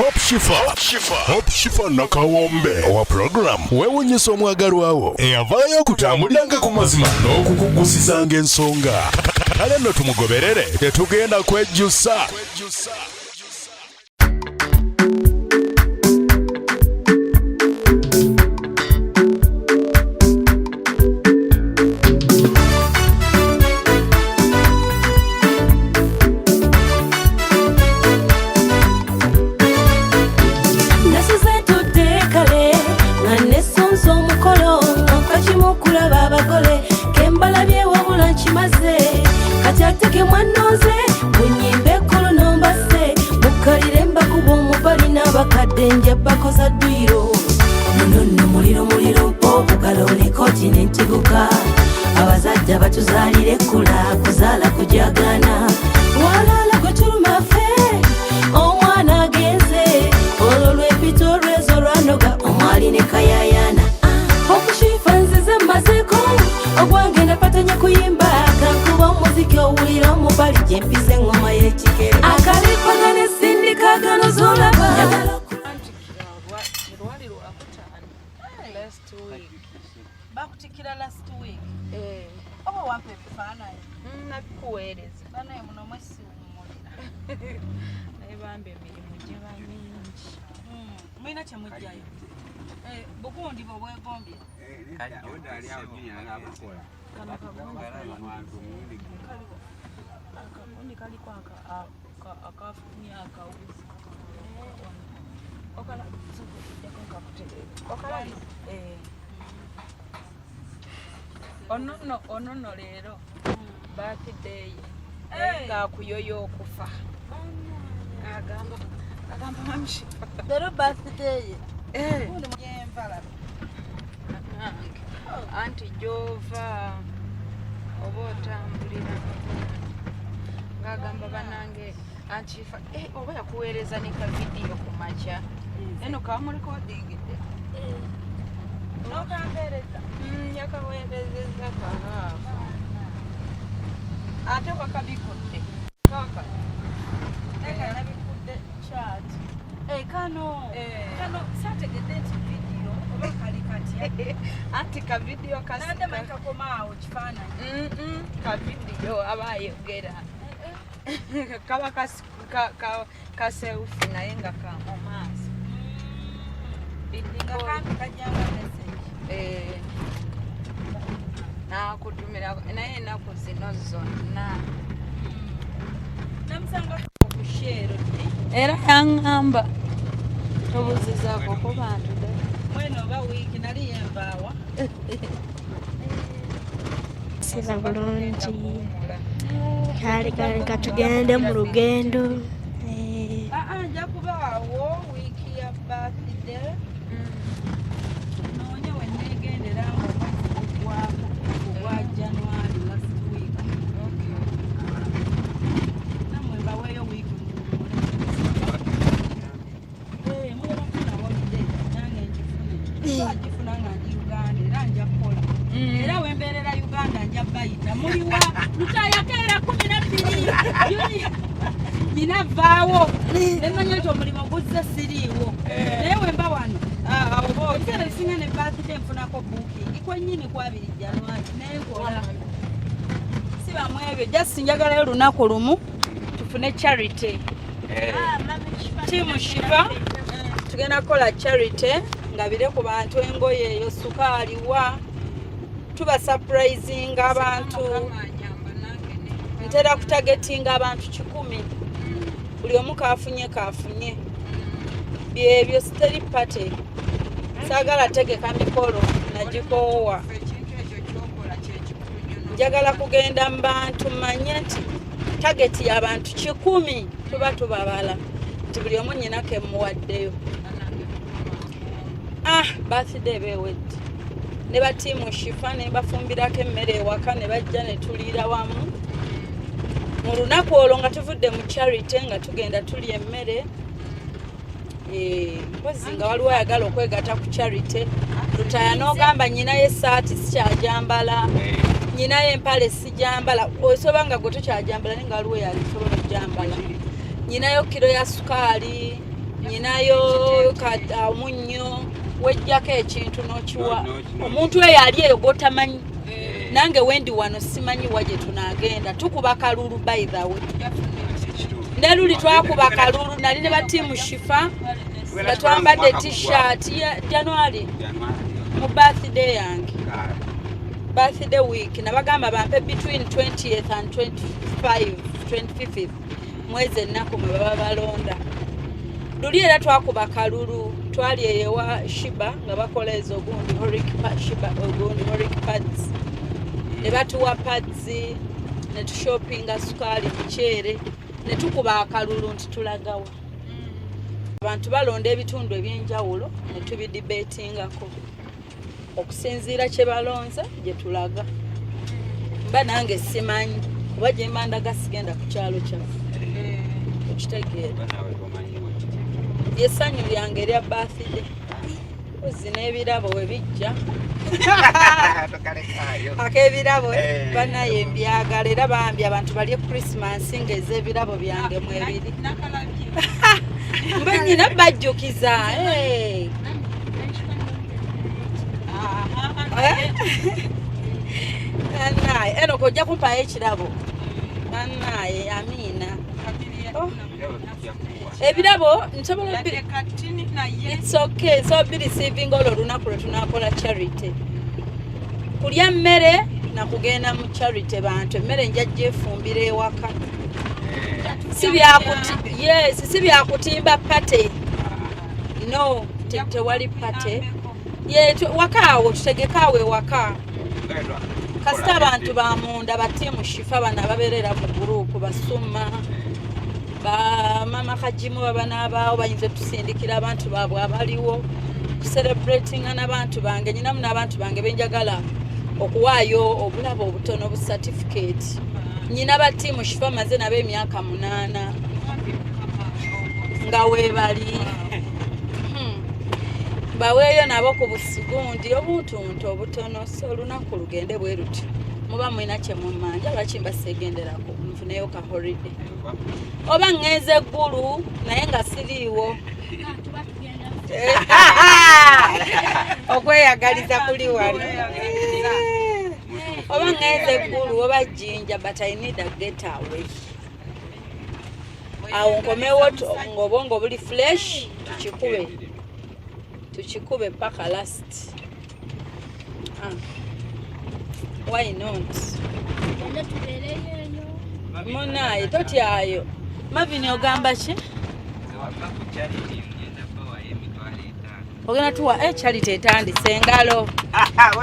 Hope Shifa nakawombe owa program wewunyisa omwagalwawo eyavaayo okutambuliranga ku mazima n'okukugusizanga ensonga. Kale nno tumugoberere tetugenda kwejjusa. Denja bakoza duiro nono muliro bugalo ne continent guka abazajja batuzalire kula kuzala kujagana walala gutuluma fe omwana agenze ololwe pitorwezo ranoga omwali ne kayayana okushifanziza mazeko ogwange napatanya kuyimba kankuba muziki owulira omubali jempize ngoma y'ekikere akalipagane sindika gano zolaba last week. Oh, wampe kufana. Nakueleza. Bana muno mwesi umulira. Naibambe emirimu giba mingi. Mwina kyamujjayo. Bugundi bwegombi. Kali onda ali awo jinya n'abakola. Kana kabundi. Akabundi kali kwa akafunia akauzi. Okala zuko kujja kukuteleka. Okala Onono leero birthday nga kuyoyo okufa agamba mamshifa leero birthday undi mwenvala anti jova oba otambulira ngagamba banange antifa oba yakuweereza ne ka video ku makya eno kamulikodingidde nokampereza yakaweerezeza kahaafu ate wakabikudde kaka nabikudde chat kano sategedde nti video oba kali katya anti ka video nade makakomaawo kifaananyi ka video aba ayogera kaba ka selfie naye nga ka mu maaso ngakambi kajjanga message nakutumira naye ennaku zino zonna namusanga okushare era yaŋŋamba tobuzizaako ku bantu mweno oba wiiki nali yenvaawa siba bulungi kale katugende mu lugendo nja kubaawo wiiki ya birthday noonye wenneegendera ogwa January last week namwe mbaweeyo wiiki muyabafuna holiday nange njifune agifuna nga ndi Uganda era nja kukola era wembeerera Uganda nja bayita muliwa lutayakeera 12 nyina vaawo nemanya nti omulimu guzza siriiwo naye wemba wano ekiseera ekisinga ne birthday nfunako booking kwennyini kwa 2 January nenkola si bamu ebyo just njagalayo olunaku lumu tufune charity tiimu Shifa tugenda kukola charity ngabire ku bantu engoye eyo sukaali wa tuba surprising abantu ntera kutagetinga abantu 10 buli omu kafunye byebyo steri party saagala tegeka mikolo nagikoowa njagala kugenda mu bantu manye nti tageti y'abantu 10 tuba tubabala nti buli omu nyinako emuwaddeyo birthday bewedde ne batiimu Shifa ne bafumbirako emmere ewaka ne bajja ne tuliira wamu mu lunaku olwo nga tuvudde mu charity nga tugenda tuli emmere mpozi nga waliwo ayagala okwegatta ku charity lutaya n'ogamba nyinayo essaati sikyajambala nyinayo empale sijambala osoba nga gwe tokyajambala naye nga waliwo yalisobola okujambala nyinayo kiro ya sukaali nyinayo omunnyo wejjako ekintu n'okiwa omuntu eyo ali eyo gotamanyi nange wendi wano simanyi waje tunaagenda tukuba kalulu by the way ne luli twakuba kalulu nali ne batiimu shifa nga twambadde t-shirt ya January mu birthday yange birthday week nabagamba bampe between 20th and 25th mwezi ennaku mwe baba balonda luli era twakuba kalulu twali eyewa shiba nga bakola ezo gundi horic pads ne batuwa pads ne tushopinga sukaali muceere ne tukuba akalulu nti tulagawa abantu balonda ebitundu ebyenjawulo ne tubidibetingako okusinziira kye balonze gye tulaga mba nange simanyi kuba gye manda gasigenda ku kyalo kyaffe okitegeera lyesanyu lyange erya birthday ozi n'ebirabo we bijja ak'ebirabo banaye mbyagala era bambi abantu balye Christmas ng'ez'ebirabo byange mwebiri mbe nyina bajjukiza anaye Enock ojja kumpaayo ekirabo anaye Amina ebirabo nsobola it's okay so be receiving olwo olunaku lwe tunaakola charity kulya mmere nakugenda mu charity bantu emmere njajja efumbira ewaka si byakutimba pate no tewali pate wakaawo tutegekaawo ewaka kasita abantu bamunda batiimu shifa bano ababeerera mu gurupu basuma bamama kajimu babanaabaawo bayinza tusindikira abantu baabwe abaliwo tucelebratinga n'abantu bange nyinamu n'abantu bange benjagala okuwaayo obulabo obutono bu certificate nyina batiimu shifa maze nabo emyaka 8 nga weebali baweeyo nabo ku busigundi obutuntu obutono so olunaku lugende bwe luti muba mwina kye mummanja lwaki mbaseegenderako nfuneyo ka holiday oba ngeze eggulu naye nga siriiwo okweyagaliza kuli wano oba ngeze eggulu oba jjinja but I need a getaway awo nkomewo ng'obwongo buli fresh tukikube paka last why not munaye totyayo mavini ogamba ki ogenda tuwa charity etandise engalo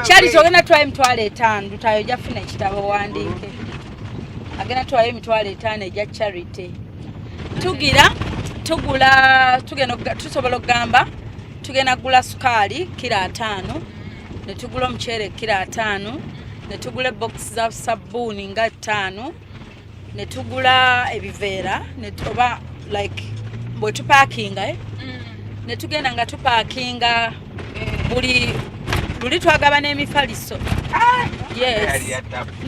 charity ogenda tuwayo emitwalo 5 tutayo ojja kufuna ekitabo wandiike agenda tuwayo emitwalo 5 egya charity tusobola okugamba tugenda kugula sukaali kilo 5 ne tugula omuceere kilo 5 ne tugula box za sabbuuni nga 5 ne tugula ebiveera oba like bwe tupaakinga ne tugenda nga tupaakinga buli luli twagaba n'emifaliso yes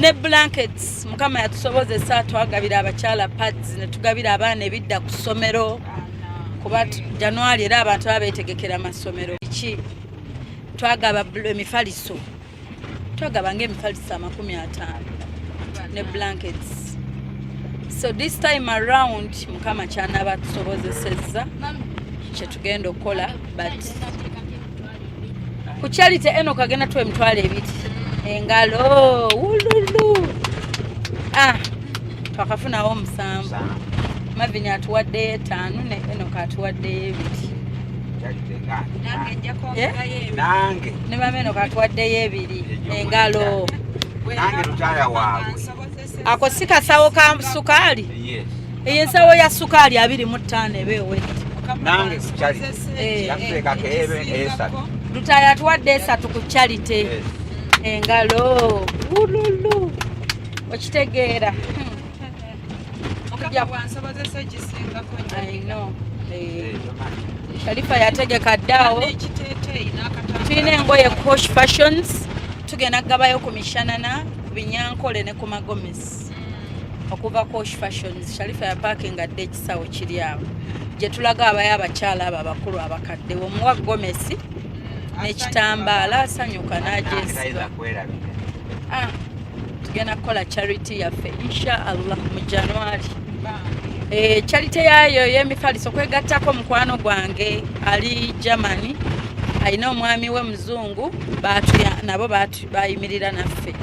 ne blankets mukama yatusobozesa twagabira abakyala pads ne tugabira abaana ebidda ku ssomero kuba January era abantu babeetegekera amasomero ki twagaba emifaliso twagaba ng'emifaliso 50 ne blankets so this time around mukama kyanaba tusobozesezza kyetugenda okukola but ku charity Enock agenda tuwa emitwalo 2 engalo ululu twakafunawo 7 mavini atuwadde 5 ne Enock atuwadde 2 nange ne mama Enock atuwaddeyo 2 engalo nange lutaya waabwe ako si kasawo ka sukaali ensawo ya sukaali 25 ebeewe nange charity yakuteekako esatu lutaya atuwadde 3 ku charity engalo ululu okitegeera I know. Sharifa yategeka ddaawo tulina engoye Kosh Fashions tugenda gabayo ku mishanana binyankole ne ku magomesi okuva Kosh Fashions Sharifa ya parking adde ekisawo kiri awo gye tulaga abayo abakyala abo abakulu abakadde omuwa gomesi n'ekitambaala asanyuka n'agyesiba. Tugenda kukola charity yaffe inshallah mu January. Charity yayo y'emifaliso kwegattako mukwano gwange ali Germany alina omwami we muzungu nabo bayimirira naffe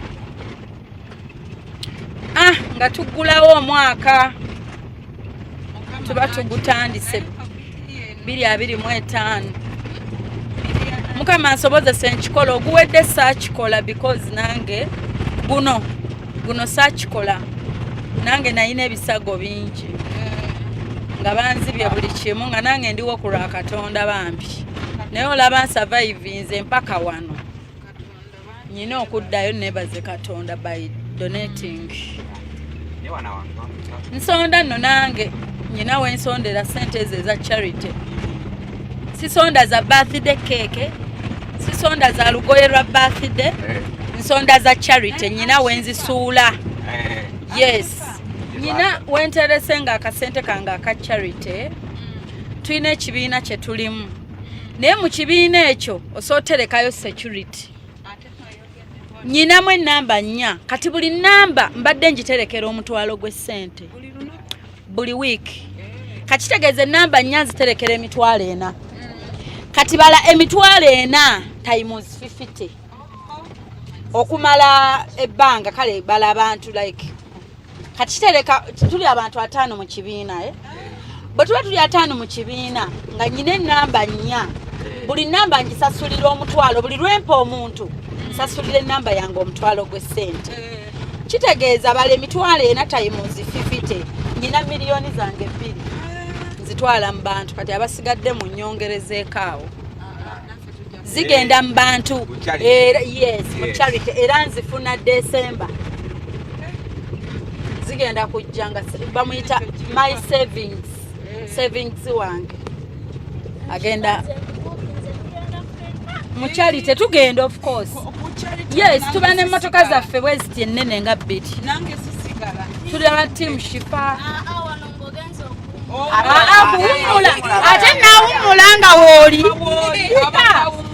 nga tuggulawo omwaka tuba tugutandise 2025. Mukama nsobozese Nkikola oguwedde saakikola because nange guno saakikola nange nalina ebisago bingi nga banzibye buli kimu nga nange ndiwo ku lwa Katonda bambi naye olaba nsurvivinze mpaka wano nyina okuddayo nebaze Katonda by donating. Nsonda nno nange nyina wensondera sente ezo eza charity. Sisonda za birthday cake, sisonda za lugoye lwa birthday, nsonda za charity nyina wenzisuula. Yes. Nyina wenterese nga akasente kanga aka charity. Tulina ekibiina kye tulimu. Naye mu kibiina ekyo osooterekayo security. Nyinamu ennamba 4 kati buli nnamba mbadde ngiterekera omutwalo gw'essente buli wiiki. Kakitegeeza ennamba 4 nziterekera emitwalo 4. Kati bala emitwalo 4 times 50 okumala ebbanga kale bala abantu like kati kitereka tuli abantu 5 mu kibiina bwe tuba tuli 5 mu kibiina nga nyina ennamba 4 buli nnamba ngisasulira omutwalo buli lwempa omuntu nsasulira ennamba yange omutwalo gw'essente. Kitegeeza bala emitwalo 4 times 50 nyina miliyoni zange 2 nzitwala mu bantu kati abasigadde mu nnyongerezeeko awo zigenda mu bantu yes mu charity era nzifuna December zigenda kujja nga bamuyita my savings wange agenda mu charity tugenda of course. Yes tuba n'emmotoka zaffe bweziti ennene nga 2 tuli aba team shifa kuwummula ate naawummula nga wooli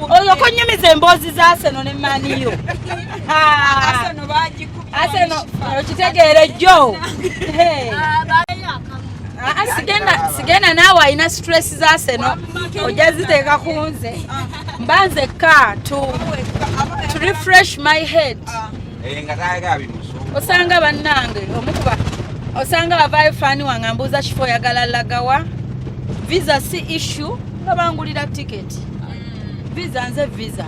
oyo konyumiza emboozi z'Arsenal ne maniyo Arsenal okitegeere jjo sigenda naawe alina stress z'Arsenal ojja ziteeka ku nze mbanze to refresh my head. Osanga bannange omukuba osanga bavaayo faani wange mbuuza kifo oyagala lagawa visa si issue nga bangulira ticket visa nze visa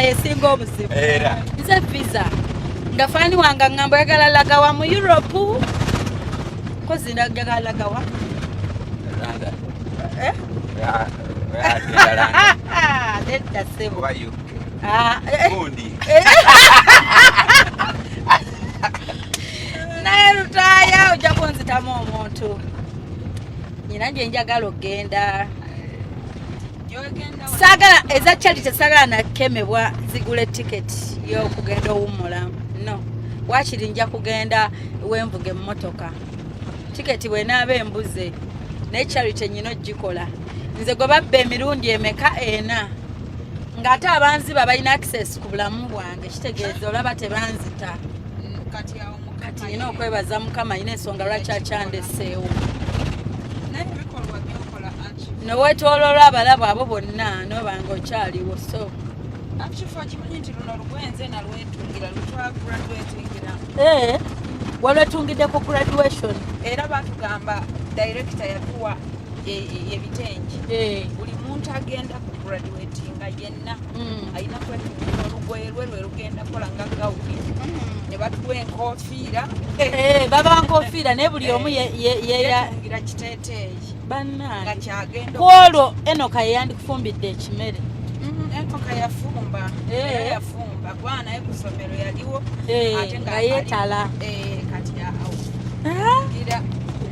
yesinga obuzibu nze visa nga faani wange ngamba oyagala lagawa mu Europe kozi ndagala lagawa nedda sebo naye lutaaya ojja kunzitamu omuntu nyina gye njagala okgenda saagala eza charity saagala nakemebwa zigula tiketi y'okugenda owummula no waakiri nja kugenda wenvuga emmotoka tiketi bwenaaba embuze naye charity nyina ogikola nze gwe babba emirundi emeka 4 ng'ate abanziba balina access ku bulamu bwange kitegeeza olaba tebanzita kati nina okwebaza Mukama yina ensonga lwaki akyandeseewo nowetoololwa abalabu abo bonna nobanga okyaliwo so walwetungidde ku graduation era batugamba director yatuwa ebitengi buli muntu agenda ku graduating yenna alina kwetungira olugoye lwe lugenda kola nga gawuni ne batuwa enkofiira baba nkofiira naye buli omu yetungira kiteeteeyi bannange nga kyagenda kwolwo Enock yandikufumbidde ekimere Enock yafumba gwana naye ku ssomero yaliwo ate nga yeetala kati ngira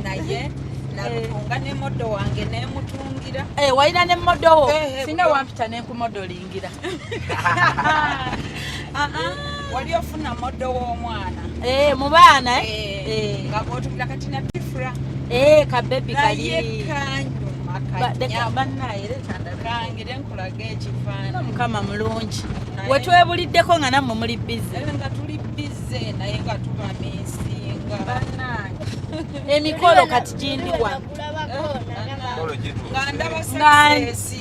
naye nalutunga ne modo wange nemutungira walina ne modo wo singa wampita nenkumodolingira wali ofuna modo w'omwana mu baana nga bw'otungira kati na Afra. Ka baby kali. Kanyuma Deka bannaye letanda kangire nkulaga ekifaananyi. Mukama mulungi. Wetwebuliddeko nga nammwe muli busy. Nga tuli busy naye nga tuba neesinga. Bannange. Emikolo kati gindiwa. Nga ndaba success.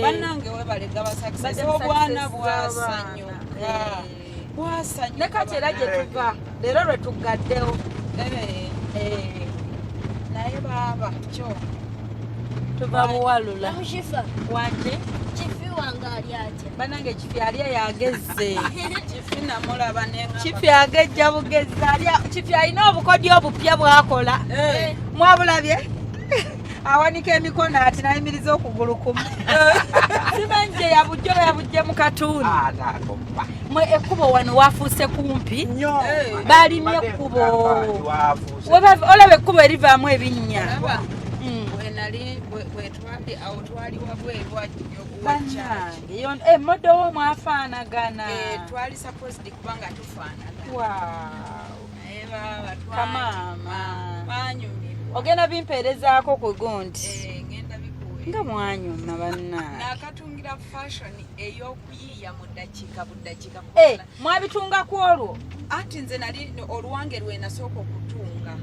Bannange webalega ba success. Obwana bwasanyuka. Bwasanyuka. Ne kati era gye tuva. Leero lwe tugaddewo. Naye baba kyo. Tuva Buwalula. Mushifa. Wanje. Chifi wanga ali atya. Bannange Kifi ali yagezze. Kifi namulaba nenga. Kifi agejja bugezzi. Kifi alina obukodyo obupya bwakola. Mwabulabye? Awanika emikono ati nayimiriza okugulu kumu. Simanje yabujje mu katundu. Mwe ekkubo wano wafuuse kumpi. Balimye ekkubo. Olaba ekkubo erivaamu ebinnya. Wenali wetwali awo twali wabweru Bannange emmodo wo mwafaanagana. Twali supposed kubanga tufaanagana. Naye baba Kamaama. twanyumirwa. Ogenda bimpeerezaako ku gundi. Ngenda bikuwe. Nga mwanyuma bannange. Nakatungira fashion ey'okuyiiya mu ddakiika buddakiika. Mwabitunga ku olwo? Ati nze nali oluwange lwe nasooka okutunga.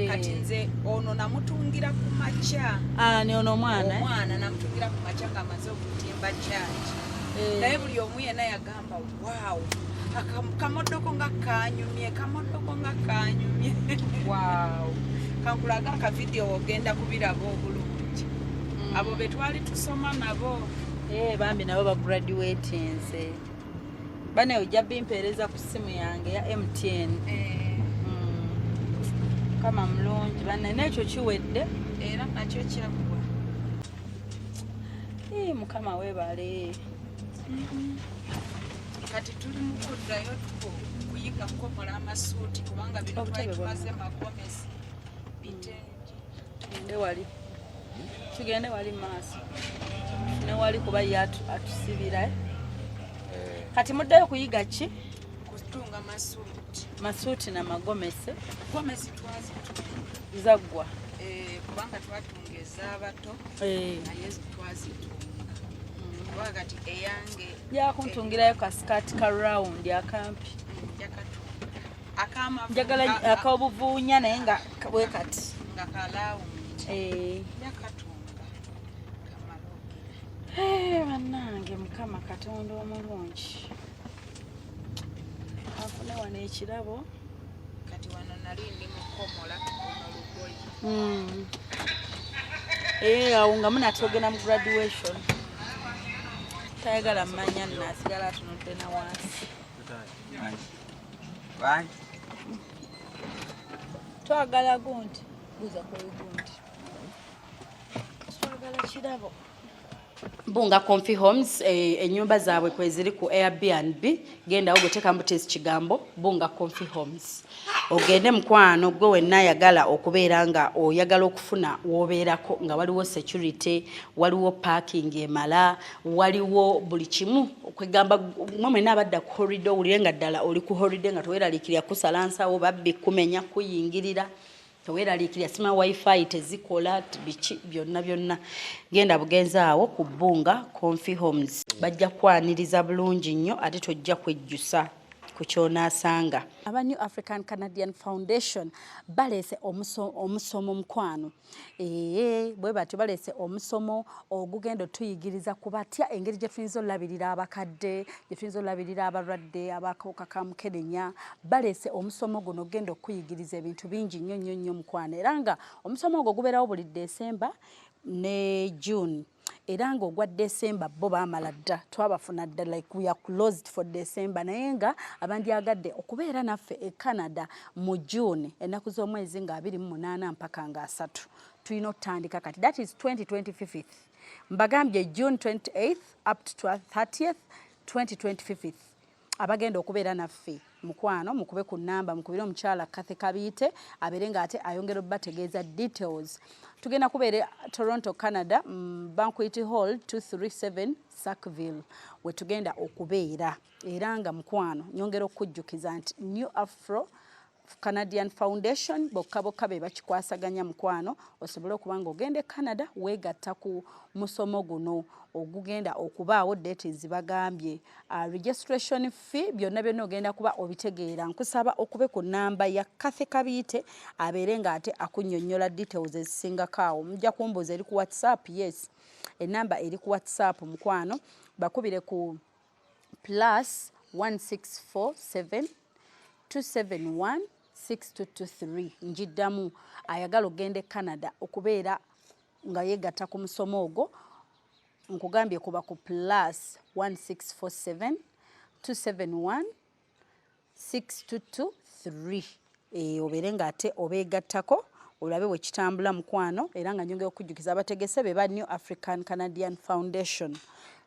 Kati nze ono namutungira ku makya. Ne ono omwana? Omwana namutungira ku makya ng'amaze okutimba kyaki. Naye buli omu yenna yagamba waawu kamoddoko nga kanyumye. Waawu. Kankulaga akavidiyo ogenda kubiraba obulungi. Abo be twali tusoma nabo. Bambi nabo bagraduatinze. Bane ojja bimpeereza ku ssimu yange ya MTN. Kama mulungi banne n'ekyo kiwedde. Era nakyo kyakuwa. Mukama weebale. Kati tuli mu kuddayo kuyiga kukomola amasuuti kubanga bino twali tumaze magomesi. Tugende wali maaso. Ne wali kuba atusibira. Kati muddayo kuyiga ki? Kutunga masuuti na magomesi. Gomesi zaggwa. Kubanga twatunga ez'abato. Naye twazitunga. Wakati eyange yakuntungirayo kasikati ka round akampi. Njagala ak'obuvuunya naye nga bwe kati. Nga kalawundi. Yakatunga. Bannange Mukama Katonda omulungi. Afune wano ekirabo. Kati wano nali ndi mukomola olugoye. Awo nga munatogena mu graduation. Tayagala mmanya naasigala atunudde na wansi. Twagala gundi. Buza kwa gundi. Twagala kirabo. Bunga Comfy Homes ennyumba zaabwe kweziri ku Airbnb genda ogoteka mbutezi kigambo Bunga Comfy Homes. Ogende mukwano gwe wenna yagala okubeera nga oyagala okufuna wobeerako nga waliwo security, waliwo parking emala, waliwo buli kimu okwegamba mmwe nabadda ku corridor ulire nga ddala oli ku holiday nga toweraliikirira kusalansawo babbi kumenya kuyingirira. Toweraliikirira sima wifi tezikola biki byonna genda bugenza awo ku Bunga Comfy Homes. Bajja kwaniriza bulungi nnyo ate tojja kwejjusa ku ky'onaasanga. Aba New Afro-Canadian Foundation balese omusomo mukwano. Bwe batyo balese omusomo ogugendo tuyigiriza ku batya engeri gye tuyinza olabirira abakadde, gye tuyinza olabirira abalwadde, abakawuka ka mukenenya. Balese omusomo guno gendo okuyigiriza ebintu bingi nnyo mukwano. Era nga omusomo ogwo gubeerawo buli December ne June. Era nga ogwa December bo baamala dda twabafuna dda like we are closed for December naye nga abandyagadde okubeera naffe e Canada mu June ennaku z'omwezi nga 28 mpaka nga 3 tulina okutandika kati that is 2025 mbagambye June 28th up to 30th 2025 abagenda okubeera naffe mukwano mukube ku namba mukubire omukyala Kathe Kabiite abeere nga ate ayongera obbategeeza details. Tugenda kubeera Toronto, Canada, Banquet Hall 237 Sackville we tugenda okubeera era nga mukwano nyongera okujjukiza nti New Afro Afro-Canadian Foundation bokka be bakikwasaganya mukwano osobole okuba nga ogenda e Canada weegatta ku musomo guno ogugenda okubaawo date zibagambye. Registration fee byonna byonna ogenda kuba obitegeera. Nkusaba okube ku nnamba ya Kathy Kabiite abeere ng'ate akunnyonnyola details ezisingako awo. Mujja kumbuuza eri ku WhatsApp. Yes, ennamba eri ku WhatsApp mukwano, bakubire ku +1647 271 6223. Njiddamu ayagala ogenda e Canada okubeera nga yeegatta ku musomo ogwo, nkugambye kuba ku +1647 271 6223. Obeere ng'ate obeegattako olabe bwe kitambula mukwano, era nga nyongera okujjukiza abategese be ba New African-Canadian Foundation.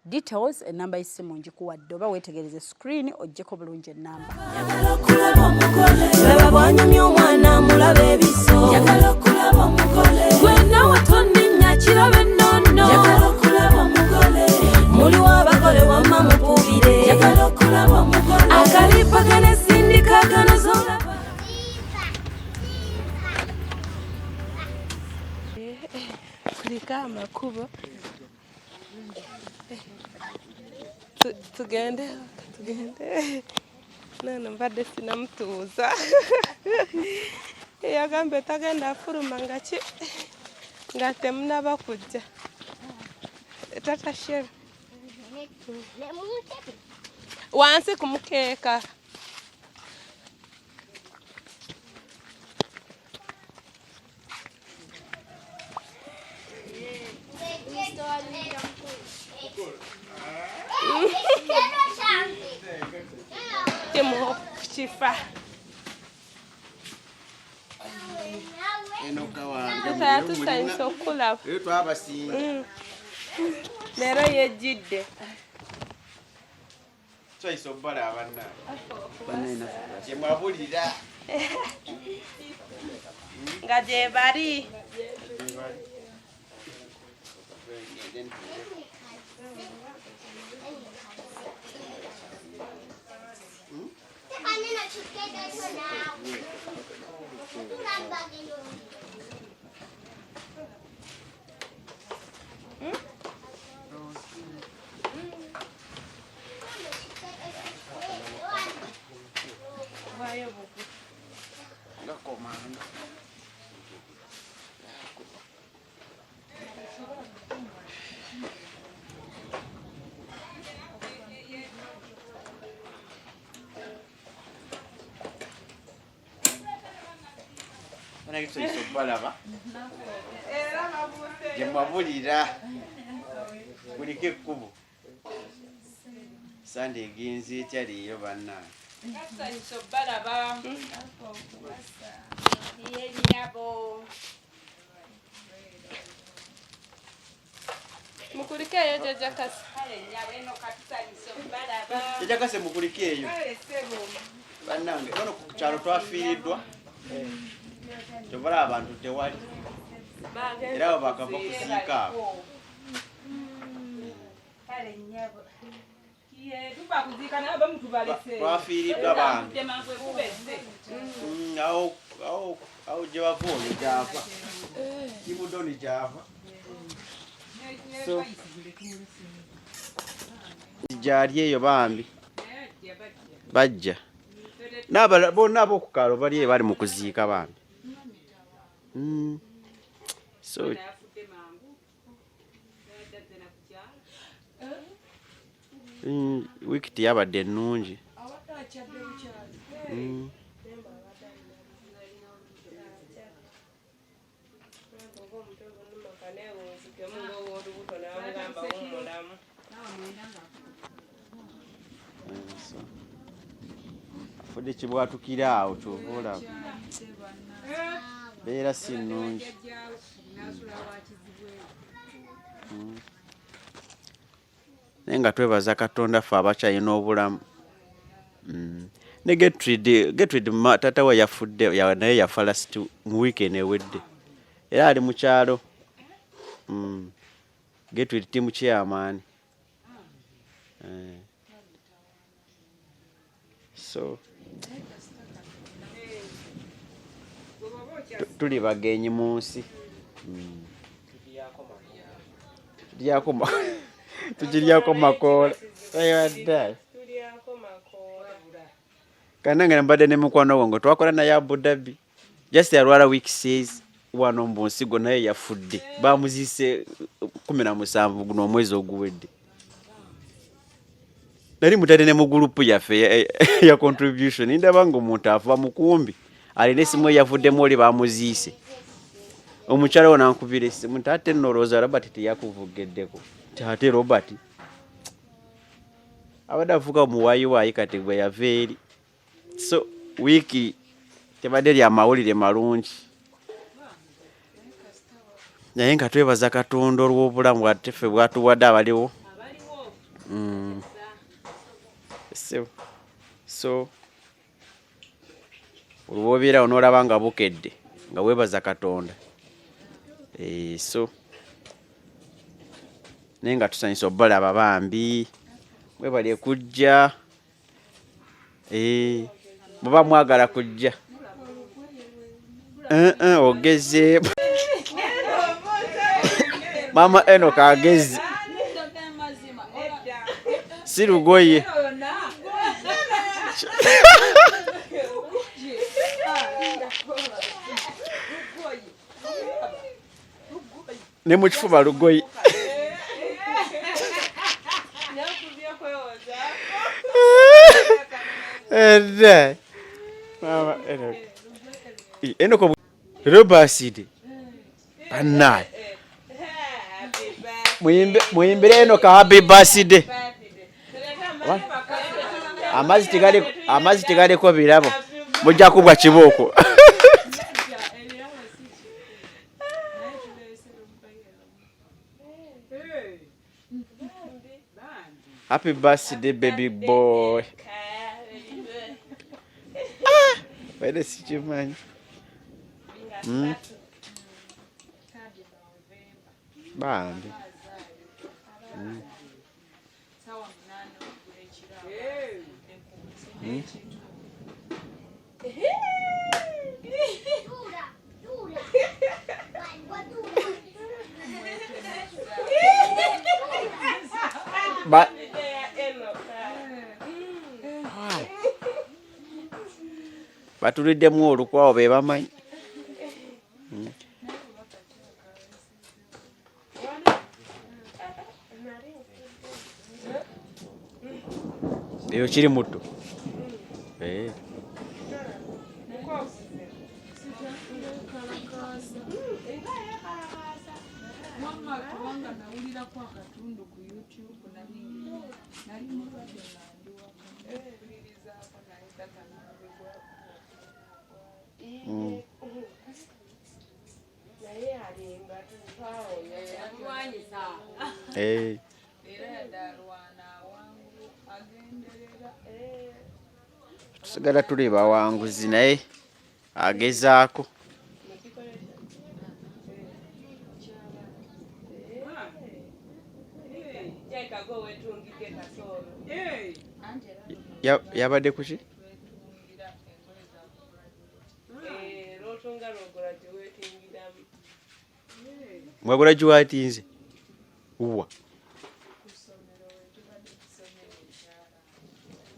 Details enamba y'essimu njikuwadde, oba weetegereze screen oggyeko bulungi ennamba. Njagala okulaba omukole, laba bw'anyumya omwana mulabe ebiso. Njagala okulaba omukole, gwe naawe tonninnya kirabe nnono. Njagala okulaba omukole, muli w'abakole wamma mukubire. Njagala okulaba omukole, akalipa kanesindika kanazolaba. Kuliko amakubo. Tugende. Nano mbadde sinamutuuza. Yagambye tagenda afuluma nga temunaba kujja. Tata Sheri. Wansi ku mukeeka. Chifa. Enock wange. Tata tusanyusa okulaba. Twabasinga. Leero yejjidde. Twayisa obbala abanna. Gye mwabulira. Nga gye bali. Twayisa obbalaba. Gye mwabulira. Kuliko ekkubo. Sande egenzi etya leero bannange. Twayisa obbalaba. Ebirabo. Mukuliko eyo Jakase. Jakase mukuliko eyo. Bannange bano ku kyalo twafiiriddwa. Tobala abantu tewali. Era abo bakava kusiika ako. Twafiiriddwa bange. Awo gye bava oyo gyava. Kimudoni gyava. So gyali eyo bambi. Bajja. Bonna ab'okukaalo bali eyo bali mu kuziika bambi. So wiikiti yabadde ennungi. Afudde kibwatukira awo kyova olaba. Beera si nnungi. Naye nga twebaza Katonda ffe abakyalina obulamu. Ne Gertrude taata we yafudde naye yafa last mu weekend ewedde. Era ali mu kyalo. Gertrude timu chairman. So tuli bagenyi mu nsi. Tugiryako makoola. Kanange mbadde ne mukwano wange twakola naye Abu Dhabi. Just yalwala week says wano mu nsigo naye yafudde. Bamuziise 17 guno omwezi oguwedde. Nali mutadde ne mu group yaffe ya contribution ndaba nga omuntu afa mukumbi alina esimu yavuddemu oli bamuziise. Omukyala ono ankubira essimu nti ate nno Rosa Robert teyakuvugeddeko. Ate Robert abadde avuga muwaayiwaayi kati gwe yava eri. So wiiki tebadde lya mawulire malungi. Naye nga twebaza Katonda olw'obulamu bwateffe bwatuwadde abaliwo. So olw'obeera onoolaba nga bukedde nga weebaza Katonda. So naye nga tusanyusa obbalaba bambi mwebale kujja. Muba mwagala kujja. Ogeze Mama Enock ageze. Si lugoye. Ne mu kifuba lugoye. Mama Enock. Enock Robaside. Anai. Muyimbire Enock happy birthday. Amazi tegaliko birabo. Mujja kubwa kibooko. Happy birthday baby boy. Baada sikimanyi. Bambi. Batuliddemu olukwawo be bamanyi. Eyo kiri muto. Tusigala tuli bawanguzi naye agezaako. Yabadde kuki? Mwagulajuwatinze? Uwa.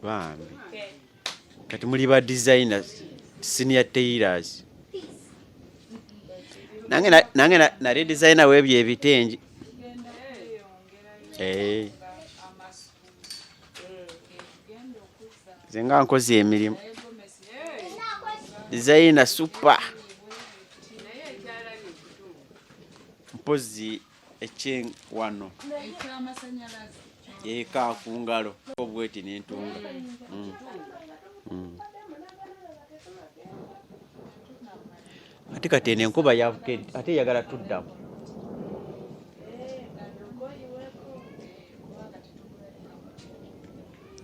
Bambi. Kati muli ba designers, senior tailors. Nange nali designer webye ebitengi. Zenga nkozi emirimu. Designer super. Mpozi echeng wano. Eka kungalo. Obweti n'entunga. Ate kati eno enkuba yabukedde ate yagala tuddamu.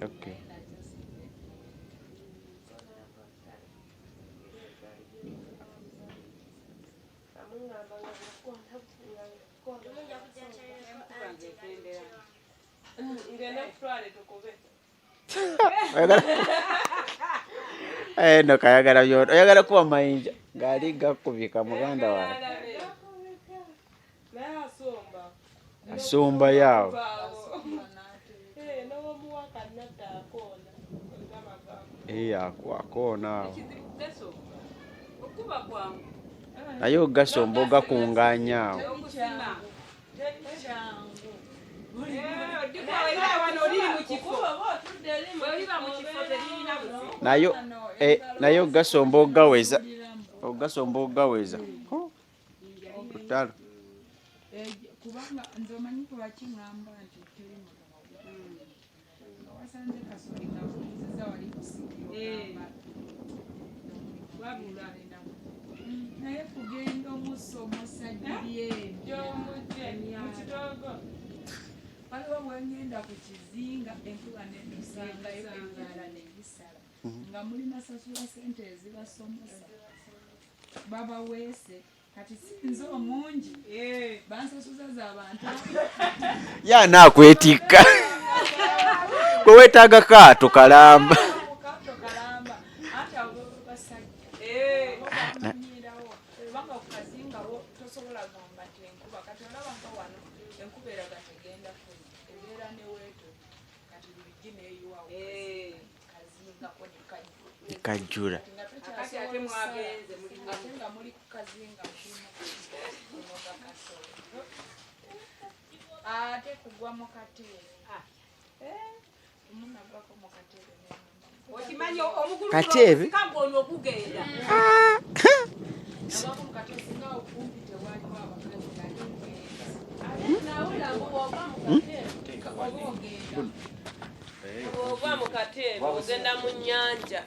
Okay. Enock ayagala byoto oyagala kuba mayinja ng'ali gakubika muganda wawe asomba yaawo akoona awo naye ogasomba ogakungaanya awo naye ogasomba ogaweza lutalo kubanga nze omanyi kulwaki ŋŋamba nti tuli nga wasanze kasoli nga buliziza wali kusikira wabula naye kugenda omusomosa gy'emyala waliwo bwengenda ku kizinga enkuba netusangayo emyala negisala nga muli masasula sente ezibasomosa babaweese kati sinze omungi bansasuza z'abantu yanakwetikka kwe weetaaga kaato kalamba kubanga ku kazinga tosobola gamba nti enkuba kati olaba nga wano enkuba eraga tegenda kuno ebeera ne weeto kati bulijji neeyiwawo kazingako nekajjula ate nga muli ku kazinga ate kugwa mu kateebe omunagwako mu kateebe okimanyi omugulu kateebe okugenda singa okumpi tewaliwo Obwa mu kateebe ogenda mu nnyanja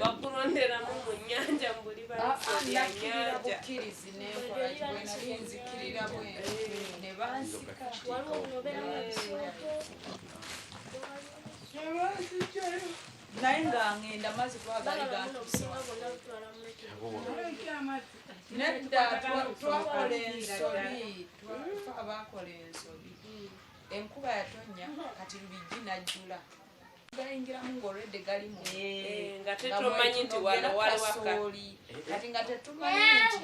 bakulonderamu mu nnyanja mbuli balisoya nnyanja bukkirizi nenkola kibwenali nzikirira bweru ne bansika naye nga ngenda mazzi twagali gantusa nedda twakola ensobi abakola ensobi enkuba yatonnya kati lubijji najjula gayingiramu ng'olwedde galimu nga tetumanyi nti wano kasooli kati nga tetumanyi nti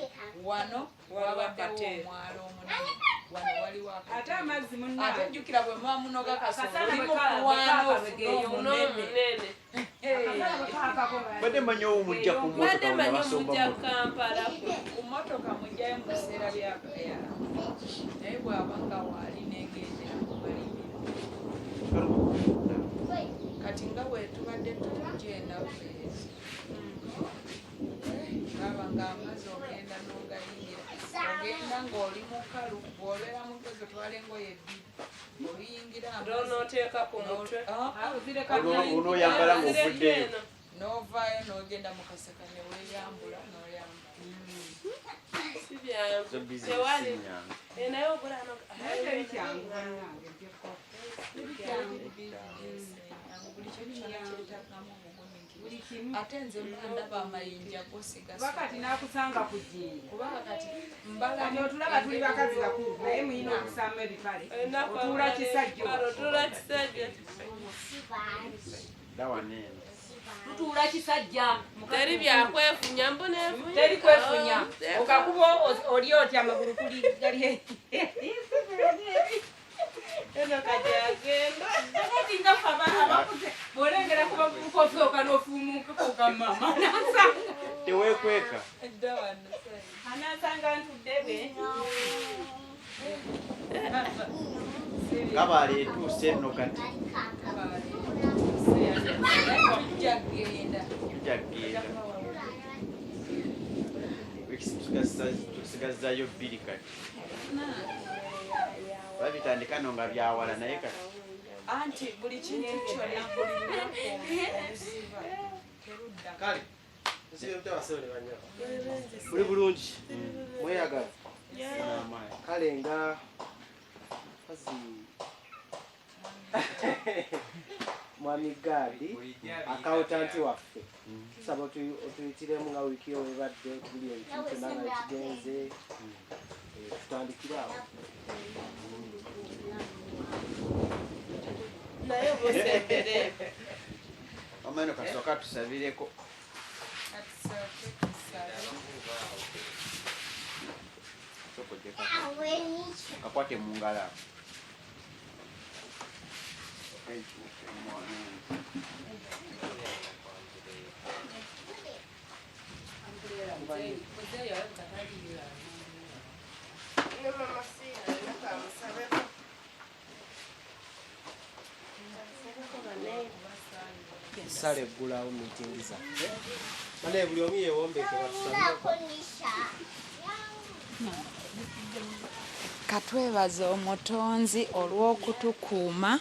wano wabaddewo omwalo omunene wano waliwo ate amazzi ate jjukira bwe muba munoga kasooli mukuwaana ofuga omunene badde manyi owo mujja ku badde manyi mujja Kampala ku mmotoka mujjayo mu biseera byakayala naye bw'aba nga waali negendera mubalimi kati nga bwetubadde tujendaffe aba nga amazzi ogenda n'ogayingira ogenda ng'oli mukalu bw'obeera mukozi otwala engoye ebbiri oluyingira n'oteeka ku mutwe onoyambala ng'ovuddeyo n'ovaayo n'ogenda mu kaseka ne weeyambula n'oyamba tewali naye obulano buli kimu kyetagamu obugumiikiriza ate nze ndaba amayinja gosigakati nakusanga ku jjiini kubanga kati mbala otulaba tuli bakazi bakulu naye muyina okusaamu ebipale otuula kisajja tutuula kisajja teri byakwefunya mbuneefunya teri kwefunya okakuba oli otya amagulu kuli gali Enock agenda kati nga abakuze bw'olengera kuba mukofi okanofuumuka okamama teweekweka anaasanga ntudde kabaala etuuse nno kati tusigazzayo bbiri kati babitandika no nga byawala naye kati anti buli kintu kyonna buli lunaku obuziba terudda kale buli bulungi mweyagala kale nga mwami gaadi akawutanti waffe tusaba otuyitiremu nga wiiki yo webadde tuli ekintu nanga ekigenze tutandikire awo naye obusembere omano kasooka tusabireko Akwate mu ngalo. Sale eggulawo meeting zaffe. Mane buli omu yeewombeke batusabye. Katwebaze omutonzi olw'okutukuuma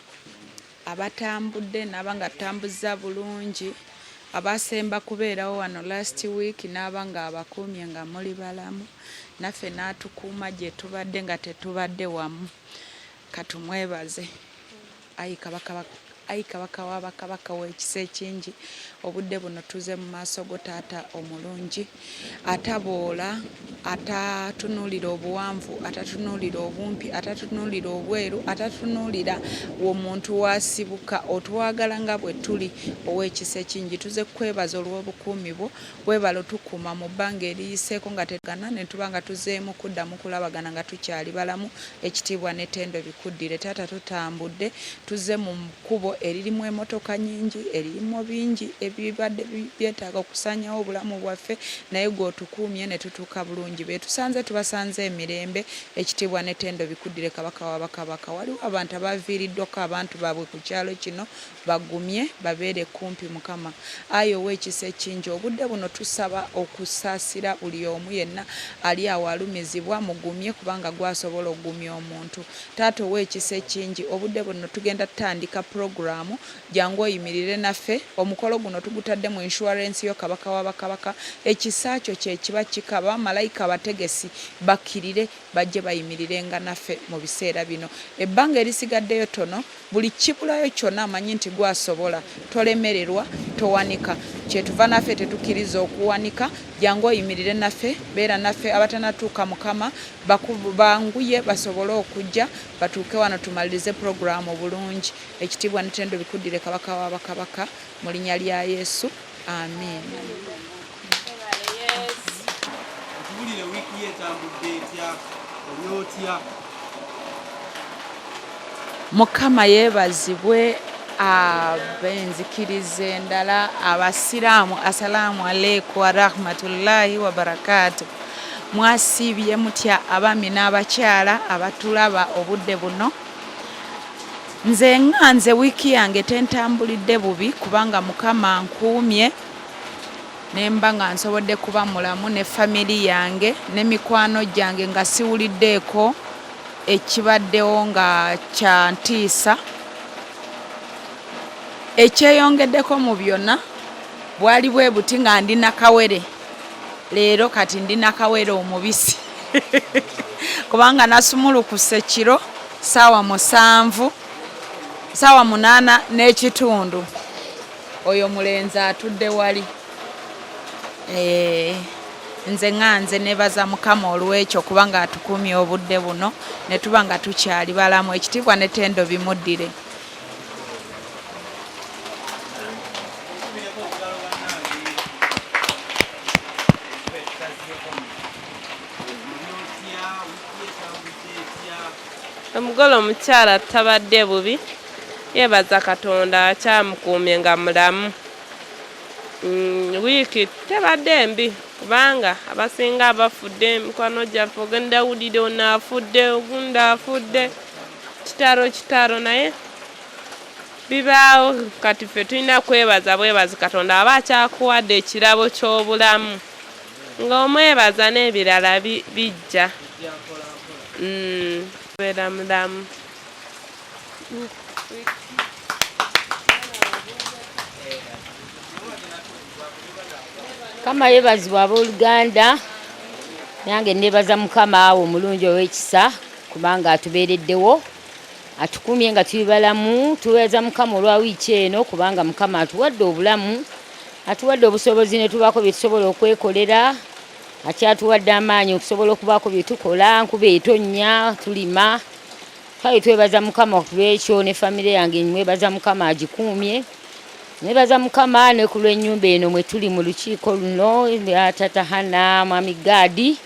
abatambudde n'abanga tutambuza bulungi abasemba kubeerawo wano last week n'abanga abakuumye nga muli balamu naffe n'atukuuma gye tubadde nga tetubadde wamu. Katumwebaze ayi kabaka w'abakabaka w'ekisa ekingi obudde buno tuze mu maaso go taata omulungi ataboola atatunuulira obuwanvu atatunuulira obumpi atatunuulira obweru atatunuulira omuntu wasibuka otwagala nga bwe tuli ow'ekisa ekingi tuze kwebaza olw'obukuumi bwo bwebalo tukuuma mu bbanga eriyiseeko nga tegana ne tuba nga tuzeemu kuddamu kulabagana nga tukyali balamu ekitiibwa n'ettendo bikuddire taata tutambudde tuze mu kkubo eririmu emmotoka nnyingi eririmu bingi ebibadde byetaaga okusanyawo obulamu bwaffe naye gw'otukuumye ne tutuuka bulungi betusanze tubasanze emirembe ekitiibwa n'ettendo bikuddire kabaka w'abakabaka waliwo abantu abaviiriddwako abantu baabwe ku kyalo kino bagumye babeere kumpi mukama ayi ow'ekisa ekingi obudde buno tusaba okusaasira buli omu yenna ali awo alumizibwa mugumye kubanga gwasobola okugumya omuntu taata ow'ekisa ekingi obudde buno tugenda tutandika programu jangu oyimirire naffe omukolo guno tugutadde mu insurance yo kabaka w'abakabaka ekisa kyo kye kiba kikaba malayika abategesi bakkirire bajje bayimirirenga naffe mu biseera bino ebbanga erisigaddeyo tono buli kibulayo kyonna amanyi nti gwasobola tolemererwa towanika kyetuva naffe tetukkiriza okuwanika jangu oyimirire naffe beera naffe abatanatuuka mukama banguye basobole okujja batuuke wano tumalirize programu bulungi ekitiibwa n'ettendo bikuddire kabaka w'abakabaka mu linnya lya Yesu amen. Tubulire wiiki yetambudde etya olyotya mukama yeebazibwe abenzikiriza endala abasiraamu assalaamu aleikum wa rahmatullahi wa barakatuh. Mwasiibye mutya abaami n'abakyala abatulaba obudde buno. Nze nganze wiiki yange tentambulidde bubi kubanga mukama nkuumye nemba nga nsobodde kuba mulamu ne family yange ne mikwano gyange nga siwuliddeeko ekibaddewo nga kya ntiisa. Ekyeyongeddeko mu byonna bwali bwe buti nga ndi nakawere leero kati ndi nakawere omubisi kubanga nasumulukuse kiro saawa 7 saawa 8 n'ekitundu oyo mulenzi atudde wali. Nze nganze nebaza mukama olw'ekyo kubanga atukumye obudde buno ne tuba nga tukyali balamu ekitiibwa n'ettendo bimuddire. Omugolo omukyala tabadde bubi yebaza Katonda akyamukuumye nga mulamu. Wiiki tebadde mbi kubanga abasinga abafudde mikwano gyaffe ogenda wulire ono afudde ogundi afudde kitalo naye bibaawo kati ffe tulina kwebaza bwebazi Katonda aba akyakuwadde ekirabo ky'obulamu nga omwebaza n'ebirala bijja beera mulamu. Kama yebazibwa abooluganda nange nebaza mukama awo omulungi ow'ekisa kubanga atubeereddewo atukumye nga tuli balamu. Tuweeza mukama olwa wiiki eno kubanga mukama atuwadde obulamu atuwadde obusobozi ne tubaako bye tusobola okwekolera akyatuwadde amaanyi okusobola okubaako bye tukola nkuba etonnya tulima. Kale twebaza mukama olw'ekyo ne famire yange mwebaza mukama agikuumye nebaza mukama ne ku lw'ennyumba eno mwe tuli mu lukiiko luno tata Hana mwami Gadi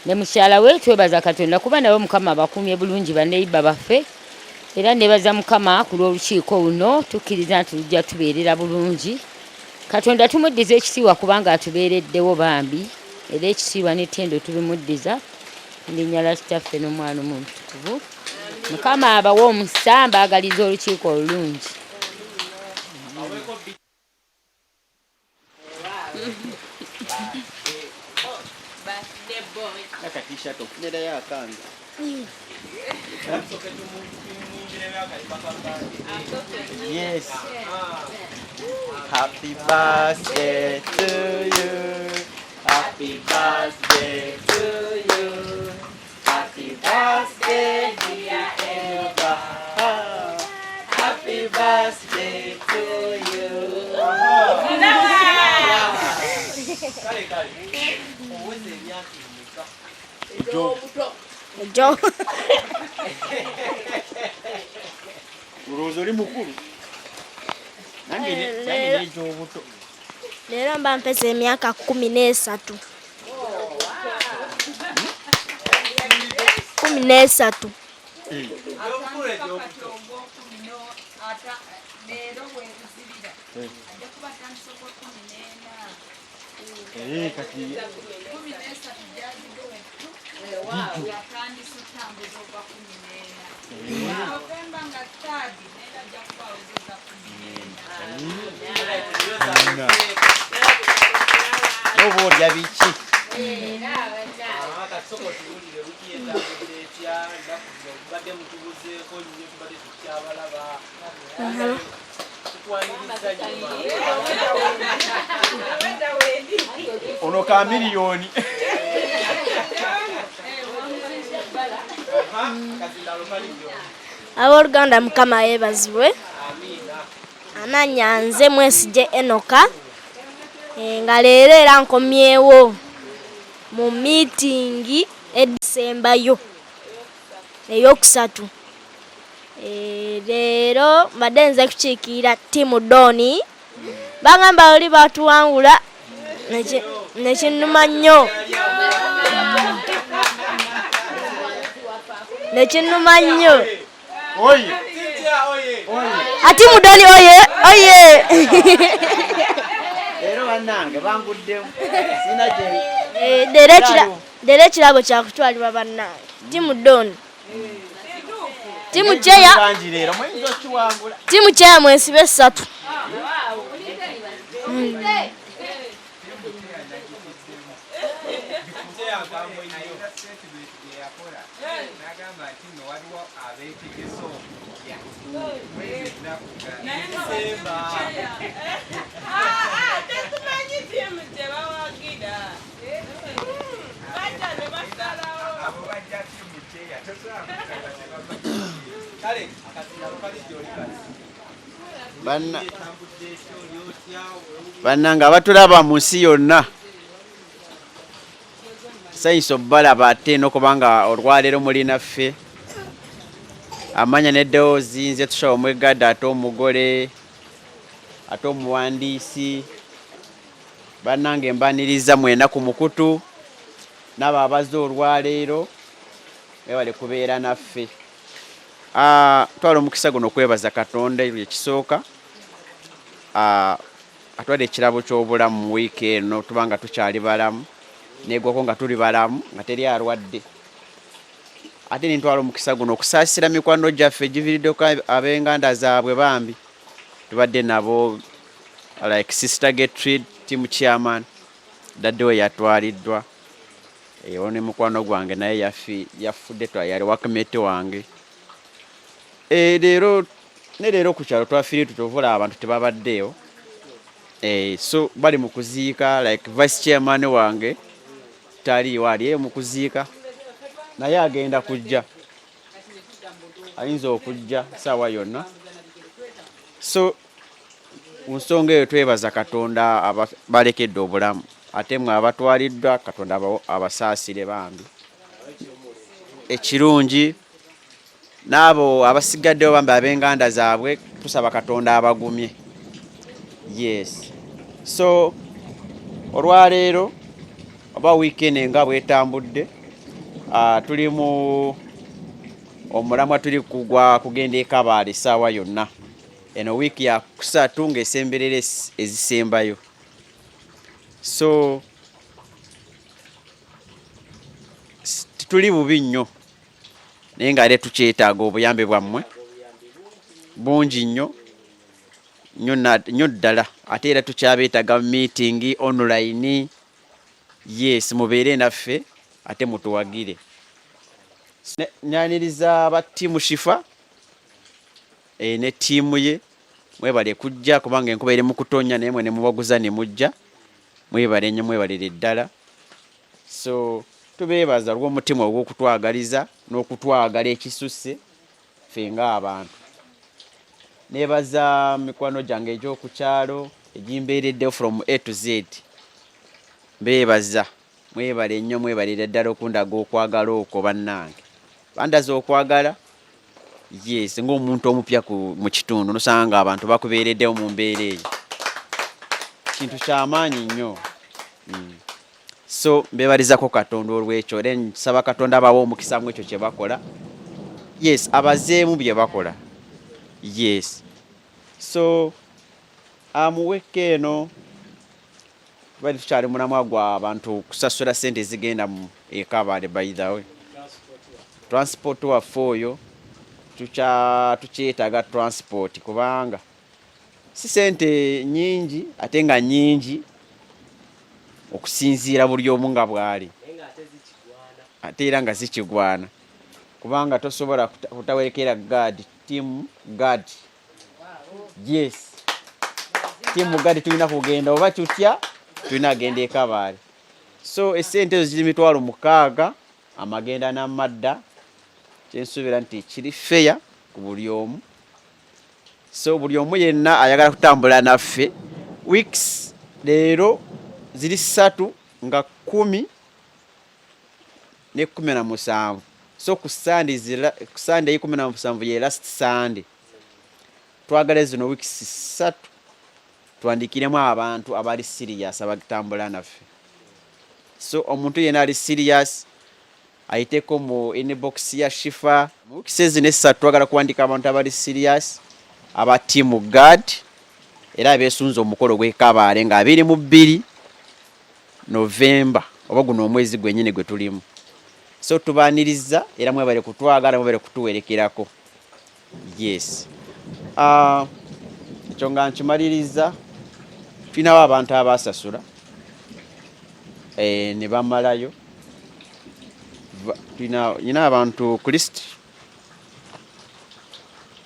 ne mukyala we twebaza Katonda kuba nabo mukama abakumye bulungi baneiba baffe era nebaza mukama ku lw'olukiiko luno tukkiriza nti lujja tubeerera bulungi Katonda tumuddiza ekitiibwa kubanga atubeereddewo bambi era ekitiibwa n'ettendo tubimuddiza linnya la kitaffe n'omwana omutukuvu mukama abawe omusa mbaagaliza olukiiko olulungi. Yes. Happy birthday to you. Happy birthday to you. Happy birthday, dear Eva. Happy birthday to you. Joe. Urozori mukuru. Nange Joe buto. Lero mba mpeze emyaka 13. 13. Obolya biki? Ono ka miliyoni. Aboluganda mukama yeebazibwe. Ananya nze Mwesije Enock. Nga leero era nkomyewo mu meeting edisembayo eyokusatu. Leero mbadde nze kukiikirira timu Doni bagamba oli batuwangula nekinuma nnyo. Nekinuma nnyo. Oye. Atimu Doni oye. Leero bannange banguddemu. Sina gye. Leero ekirabo kya kutwalibwa bannange. Timu Doni. Timu Cheya. Timu Cheya mwesibe 3. Bannanga abatulaba mu nsi yonna sayinza obbalaba ate n'okubanga olwaleero muli naffe amanya n'eddoboozi nze tushawo omwegadde ate omugole ate omuwandiisi bannange mbaniriza mwena ku mukutu n'abo abazze olwaleero webale kubeera naffe. Twala omukisa guno okwebaza Katonda ekisooka atwala ekirabo ky'obulamu mu wiiki eno tubanga tukyali balamu negwako nga tuli balamu nga teri alwadde ate nintwala omukisa guno okusaasira mikwano gyaffe egiviiriddeko ab'enganda zaabwe bambi tubadde nabo like Sister Gertrude team chairman dadde we yatwaliddwa ono ne mukwano gwange naye yafudde yali wakamete wange. Leero ku kyalo twafiire tutuvula abantu tebabaddeyo. So bali mu kuziika like vice chairman wange taliiwo ali mu kuziika naye agenda kujja ayinza okujja saawa yonna. So nsonga eyo twebaza Katonda balekedde obulamu ate mwe abatwaliddwa Katonda abasaasire bambi ekirungi n'abo abasigaddewo bambi ab'enganda zaabwe tusaba Katonda abagumye Yes. So olwaleero oba weekend nga bwetambudde tuli mu omulamwa tuli kugwa kugenda ekabaale essaawa yonna. Eno wiiki ya kusatu ng'esemberera ezisembayo. So tuli bubi nnyo naye nga ate tukyetaaga obuyambe bwammwe bungi nnyo nnyo ddala, ate era tukyabeetaaga meeting online. Yes, mubeere naffe ate mutuwagire. Nyaniriza aba ttiimu Shifa ne ttiimu ye, mwebale kujja kubanga enkuba eri mu kutonnya naye mwe ne mubaguza ne mujja. Mwebale nnyo, mwebalire ddala. So tubeebaza olw'omutima ogw'okutwagaliza n'okutwagala ekisusse ffe ng'abantu. Neebaza mikwano gyange egy'oku kyalo egimbeereddewo from A to Z. Mbeebaza, mwebale nnyo, mwebalire ddala okundaga okwagala okwo bannange. Bandaza okwagala, yes, ng'omuntu omupya mu kitundu nosanga abantu bakubeereddewo mu mbeera eyo. Kintu ky'amaanyi nnyo. So mbeebalizako Katonda olw'ekyo, era nsaba Katonda abawa omukisa mu ekyo kye bakola. Yes, abazeemu bye bakola. Yes. So muweke eno bali tukyali mulamwa gwa abantu kusasula sente zigenda mu ekabaale by the way. Transport waffe oyo tukyetaaga transport kubanga si sente nyingi ate nga nyingi okusinziira buli omu nga bw'ali. Ate era nga zikigwana kubanga tosobola kutawerekera guard, team guard. Yes. Team guard tulina kugenda oba tutya tulina agenda ekabaale. So esente ezo ziri 6,000 amagenda n'amadda. Kyensuubira nti kiri fair ku buli omu. So buli omu yenna ayagala kutambula naffe. Weeks leero ziri 3 nga 10 ne 17. So ku Sunday 17 ye last Sunday. Twagala zino weeks 3 twandikiremu abantu abali serious abagitambula naffe. So omuntu yenna ali serious ayiteko mu inbox ya Shifa. Mu weeks zino 3 twagala kuwandika abantu abali serious aba team guard era besunza omukolo gw'ekabaale nga 22 November oba guno omwezi gwennyini gwe tulimu. So tubaaniriza era mwebale kutwagala, mwebale kutuwerekerako. Yes. Ekyo nga nkimaliriza tulinawo abantu abasasula ne bamalayo. Tulina abantu ku list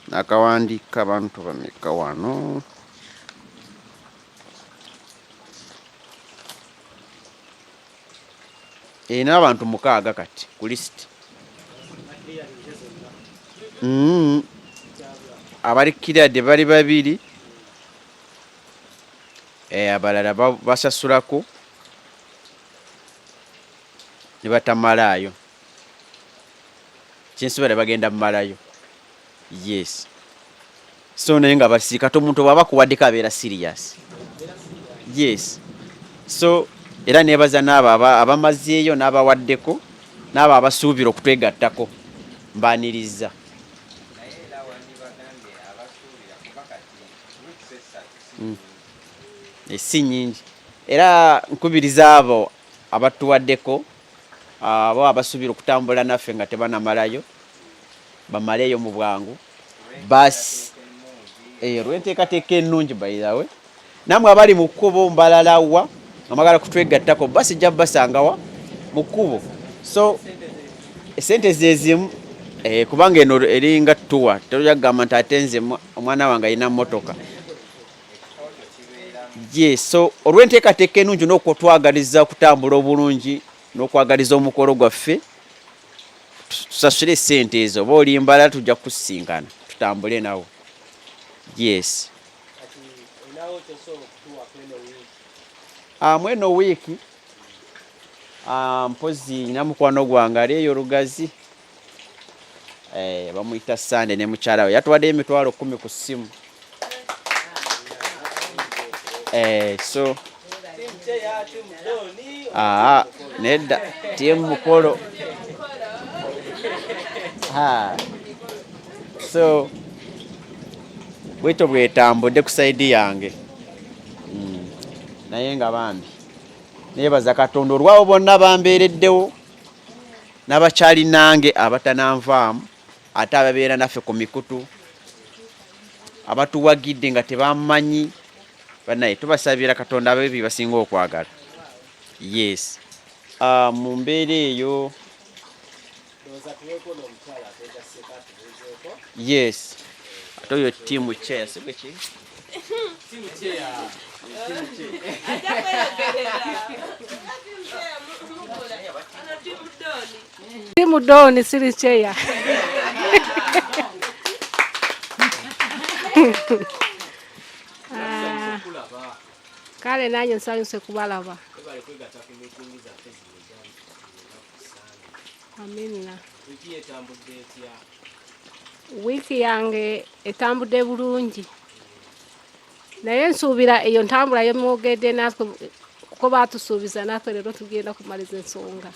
nakawandiika abantu bameka wano. N'abantu 6 kati ku list. Abali cleared bali 2. Abalala basasulako ne batamalayo. Kyensuubira bagenda mumalayo. Yes. So naye nga basiika omuntu bw'aba kuwaddeko abeera serious. Yes. So era nebaza n'abo abamazeeyo n'abawaddeko n'abo abasuubira okutwegattako mbaaniriza. Si nyingi era nkubiriza abo abatuwaddeko abo abasuubira okutambula naffe nga tebanamalayo bamaleeyo mu bwangu basi. Lw'enteekateeka ennungi by the way. Namwe abali mu kkubo mbalalawa amagala kutwegattako basi jja basangawa mu kkubo. So esente zezimu kubanga eno eringa tuwa tojja kugamba nti ate nze omwana wange alina mmotoka. Yes. So olw'enteekateeka ennungi n'okutwagaliza okutambula obulungi n'okwagaliza omukolo gwaffe tusasule sente ezo. Oba oli mbala tujja kusinkana tutambule nawo. Yes. Mweno wiiki mpozi nina mukwano gwange ali eyo Lugazi. Bamuyita Sande ne mukyala we yatuwadde 10,000 ku ssimu. So nedda Omukolo. So bwito bwetambudde ku side yange naye nga bambi nebaza Katonda olwawo bonna bambeereddewo n'abakyali nange abatananvaamu ate ababeera naffe ku mikutu abatuwagidde nga tebammanyi banaye tubasabira Katonda abebi basinga okwagala. Yes. Mu mbeera eyo yes ate oyo tiimu chair sibweki timu doni siri chair. Kale nanyo nsanyuse kubalaba. Amina. Wiki yange etambudde bulungi. Naye nsuubira eyo ntambula yo mwogedde natwe kuko baatusuubiza natwe leero tugenda kumaliza ensonga.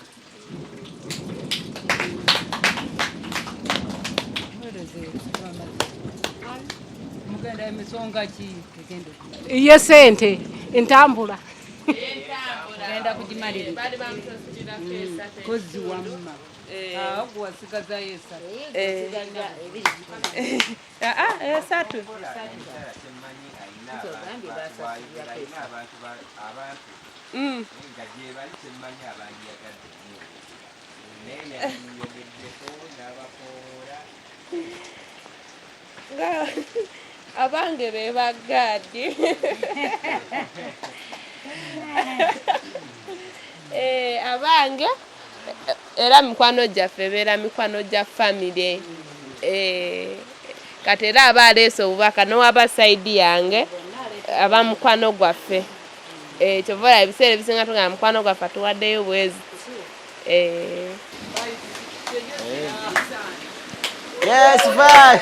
Iye sente entambula genda kugimalira kozi wamma okuwasigaza yesa esatu abange be bagadi abange era mikwano gyaffe beera mikwano gya family kati era aba aleese obubaka n'owaba saidi yange aba mukwano gwaffe kyova ebiseera ebisinga tugamba mukwano gwaffe tuwaddeyo bwezi. Yes, bye.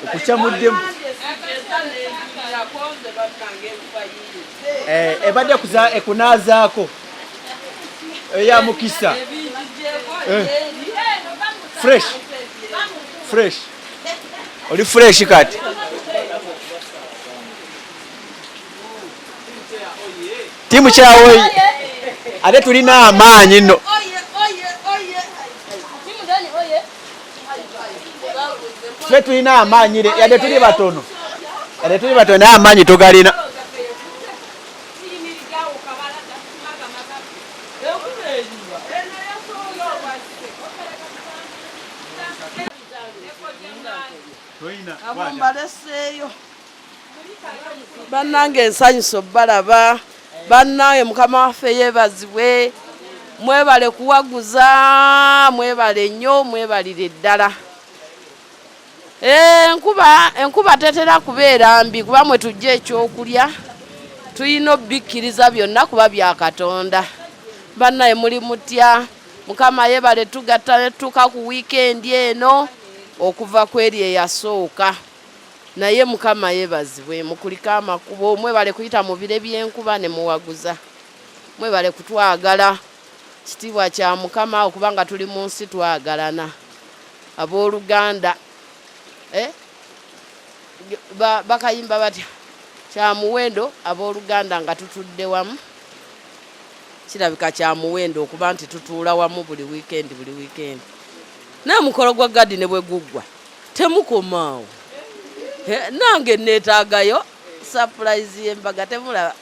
Okuchamuddemu ebadde ekunaazaako eya mukisa fresh oli fresh kati timu kyawe ate tulina amaanyi nno ffe tulina amaanyi yadde tuli batono naye amaanyi tugalina. Abombaleseeyo bannange ensanyuso balaba bannange mukama waffe yeebazibwe mwebale kuwaguza mwebale nnyo mwebalire ddala. Enkuba tetera kubeera mbi kuba mwe tujja ekyokulya tuyina obikkiriza byonna kuba bya Katonda. Bannaye muli mutya mukama yeebale tugatta tuka ku weekend eno okuva kweri eyasooka naye mukama yeebazibwe mukulika amakubo mwebale kuyita mu bire by'enkuba ne muwaguza mwebale kutwagala kitiibwa kya mukama okubanga tuli mu nsi twagalana abooluganda bakayimba batya kya muwendo abooluganda nga tutudde wamu kirabika kya muwendo okuba nti tutuula wamu buli weekend n'omukolo gwa gadi ne bwe guggwa temukomaawo nange neetaagayo surprise y'embaga temulaba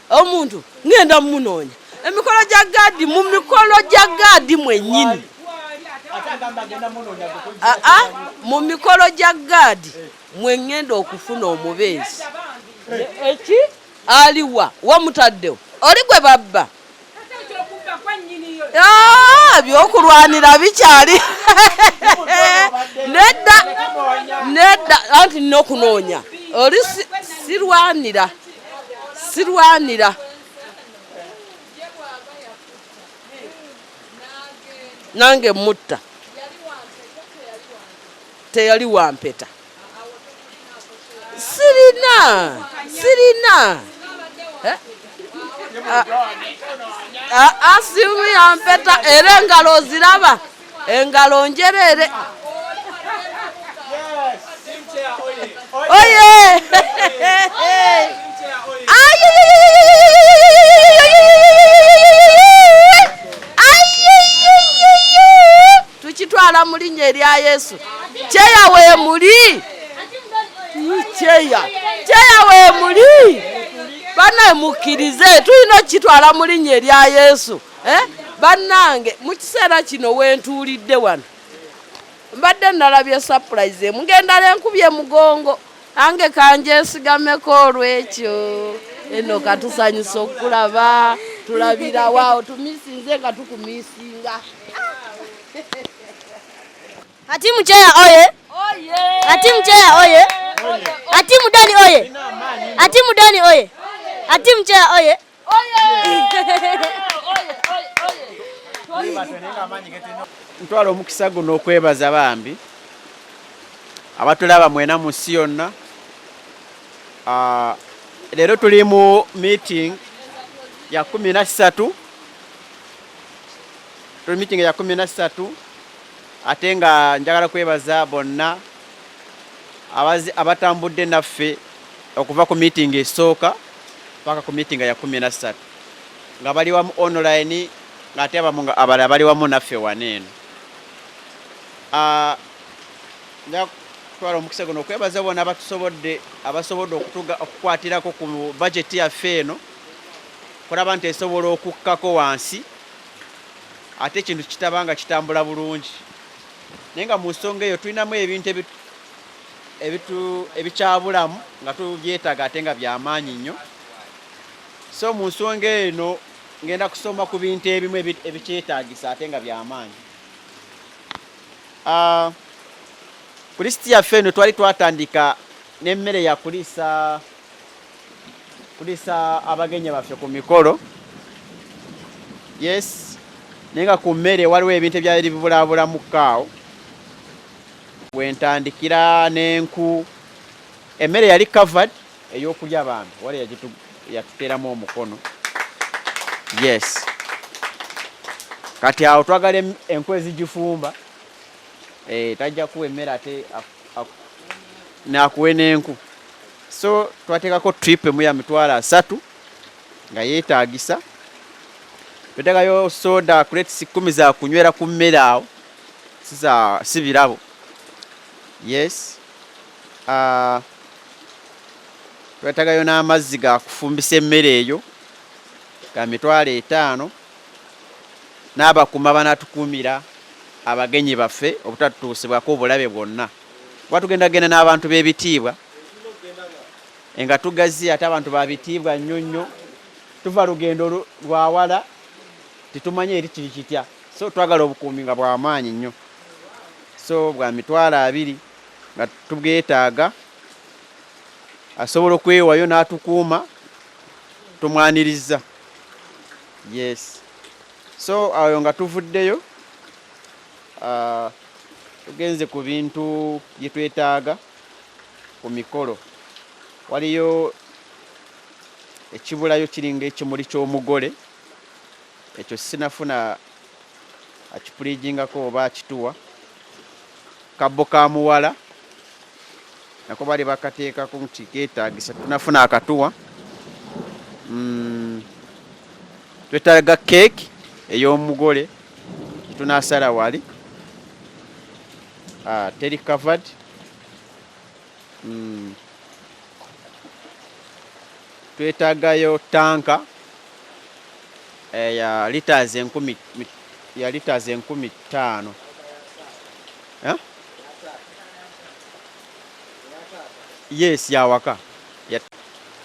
omuntu ngenda munoonya emikolo gya gadi mu mikolo gya gadi mwennyini mu mikolo gya gadi mwengenda okufuna omubeezi eki aliwa wamutaddewo oli gwe babba byokulwanira bikyali nedda anti nina okunoonya oli sirwanira nange mutta teyali wampeta sirina asimu yampeta era engalo ziraba engalo njerere oye tukitwala mu linnya erya Yesu kyeya we muli kyeya we muli bana mukkirize tulina okitwala mu linnya erya Yesu bannange mu kiseera kino wentuulidde wano mbadde nalabye surprise mugenda lenkubye mugongo ange kanjesigameko olwekyo eno katusanyusa okulaba tulabira waawo tumisinze nga tukumisinga ati mcheya oye ati mcheya oye ati mudani oye ati mudani oye ati mcheya oye ntwala omukisa guno okwebaza bambi abatulaba mwena mu nsi yonna. Leero tuli mu meeting ya 13 ate nga njagala kwebaza bonna abatambudde naffe okuva ku meeting esooka paka ku meeting ya 13 nga bali wamu online ng'ate abalala bali wamu naffe waneeno. Twala omukisa guno okwebaza bonna abasobodde okukwatirako ku budget yaffe eno kulaba nti esobola okukkako wansi ate ekintu kitabanga kitambula bulungi. Naye nga mu nsonga eyo tulinamu ebintu ebikyabulamu nga tubyetaaga ate nga byamaanyi nnyo. So mu nsonga eno ngenda kusoma ku bintu ebimu ebikyetaagisa ate nga byamaanyi. Ku lisiti yaffe eno twali twatandika n'emmere ya kulisa abagenyi baffe ku mikolo. Yes, naye nga ku mmere waliwo ebintu ebyali bibulaabulamuko awo. Wentandikira n'enku emmere yali covered ey'okulya bambi wali yatuteeramu omukono. Yes, kati awo twagala enku ezigifumba tajja kuwa emmere ate nakuwe n'enku. So twateekako trip emu ya mitwalo 3 nga yeetaagisa. Tweteekayo soda crates 10 za kunywera ku mmere awo si birabo. Yes, twetagayo n'amazzi ga kufumbisa emmere eyo ga mitwalo 5 n'abakuuma banatukuumira abagenyi baffe obutatutuusibwako obulabe bwonna. Kuba tugendagenda n'abantu b'ebitiibwa nga tugazi ate abantu babitiibwa nnyo nnyo tuva lugendo lwawala titumanye eri kiri kitya. So twagala obukuumi nga bw'amaanyi nnyo. So bwa mitwalo 2 nga tubwetaaga asobola okwewayo n'atukuuma tumwaniriza. Yes, so ayo nga tuvuddeyo tugenze ku bintu bye twetaaga ku mikolo. Waliyo ekibulayo kiringa ekimuli ky'omugole ekyo sinafuna akipulijingako oba akituwa. Kabbo ka muwala nako bali bakateekako nti keetaagisa tunafuna akatuwa. Twetaaga keeki ey'omugole tunasala wali teri covered. Twetaagayo tanka ya liters 15,000. Yes, ya waka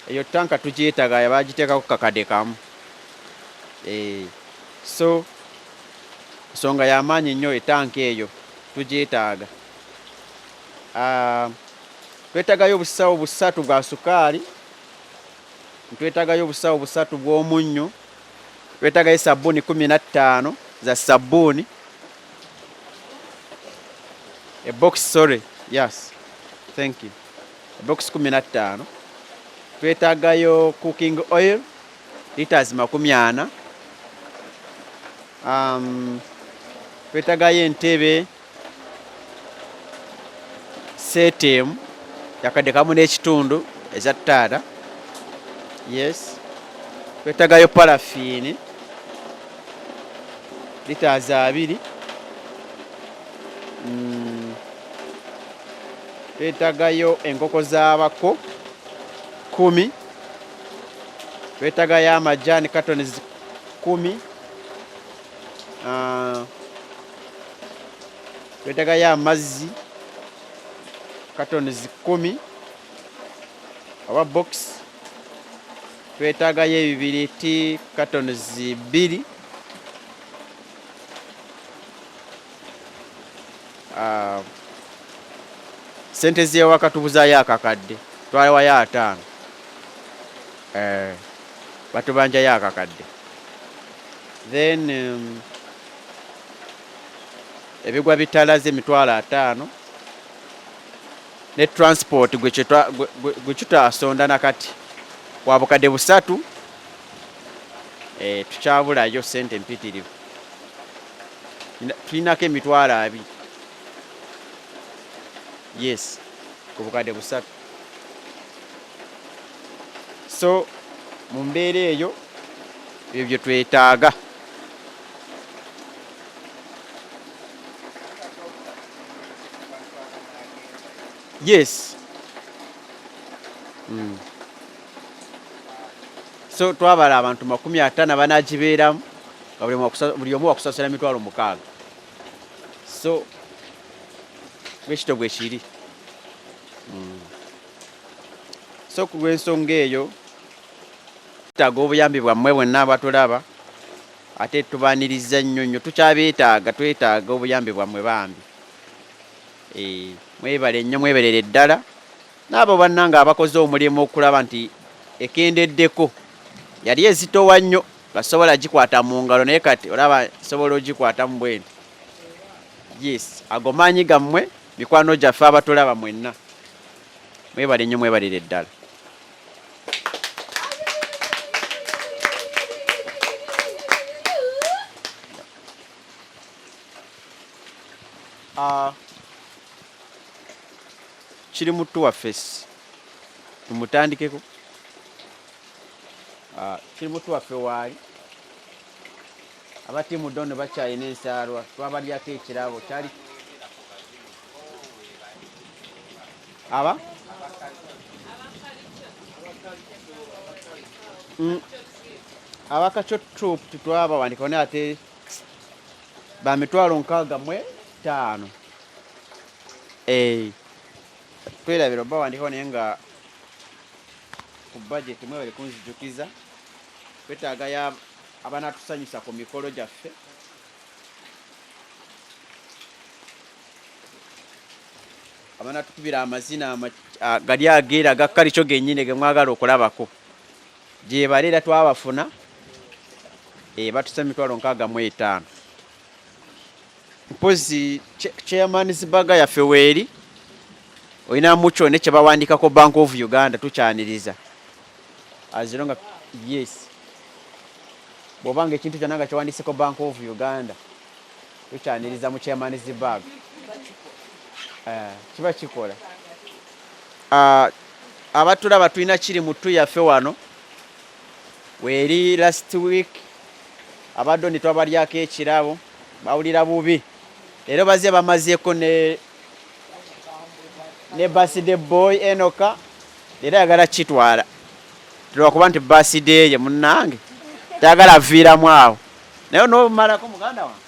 eyo tanka tugyetaaga yabagiteekako kakade kamu. So nsonga y'amaanyi nnyo etanka eyo tugyetaaga. Twetaagayo obusawo 3 bwa sukaali Twetagayo obusawo 3 bw'omunnyo. Twetagayo sabbuuni 15 za sabbuuni. A box, sorry. Yes. Thank you. A box 15. Twetagayo cooking oil liters 40. Twetagayo entebe setemu yakadde kamu n'ekitundu eza ttaata. Yes. Twetagayo paraffin liters 2. Twetagayo enkoko z'abako 10. Twetagayo amajaani cartons 10. Twetagayo amazzi cartons 10 awa box. Twetagayo ebibiriti cartons 2. Sente z'ewaka tubuzaayo akakadde twalawayo 5. Batubanjayo akakadde. Then ebigwa bitalaze 5,000 ne transport gwe tutasonda nakati wa bukadde 3. Tukyabulayo sente mpitirivu. Tulinako 2,000. Yes, ku bukadde 3. So mu mbeera eyo ebyo twetaaga. Yes. So twabala abantu 50 banagibeeramu nga buli omu wakusasula 6,000. So bwekito bwe kiri. So ku lw'ensonga eyo tutaaga obuyambi bwammwe bwenna abatulaba ate tubaaniriza nnyo tukyabeetaaga. Twetaaga obuyambi bwammwe bambi. Mwebale nnyo, mweberere ddala n'abo bannanga abakoze omulimu okulaba nti ekendeddeko yali ezitowa nnyo basobola gikwata mu ngalo naye kati olaba sobola ogikwata mu bwenti. Yes, ago maanyi gammwe mikwano gyaffe abatulaba mwenna. Mwebale nnyo, mwebalire ddala. Kiri mutu waffe tumutandikeko. Kiri mutu waffe waali abatiimu dono bakyalina ensaalwa twabalyako ekirabo kyali abakacyo troop tutwabawandikawo naye ate ba 65,000. Twerabira bawandikawo naye nga ku budget mwe bali kunzijukiza. Twetaagayo abanatusanyusa ku mikolo gyaffe. Abanatukubira amazina gali ageera gakkalikyo gennyini ge mwagala okulabako. Gye baleera twabafuna batusa 65,000. Mpozi chairman's baga yaffe weeri olina mucho ne kye bawandikako Bank of Uganda tukyaniriza. Azilonga yes. Bw'obanga ekintu kyonna nga kyewandiseko Bank of Uganda tukyaniriza mu chairman's bag. Kiba kikola. Abatulaba tulina kiri mutu yaffe wano weeri last week abadde twabalyako ekirabo bawulira bubi. Leero baze bamazeeko ne birthday boy Enock. Leero ayagala kitwala. Tulwakuba nti birthday ye munnange tayagala aviiramu awo. Naye n'omalako muganda wange?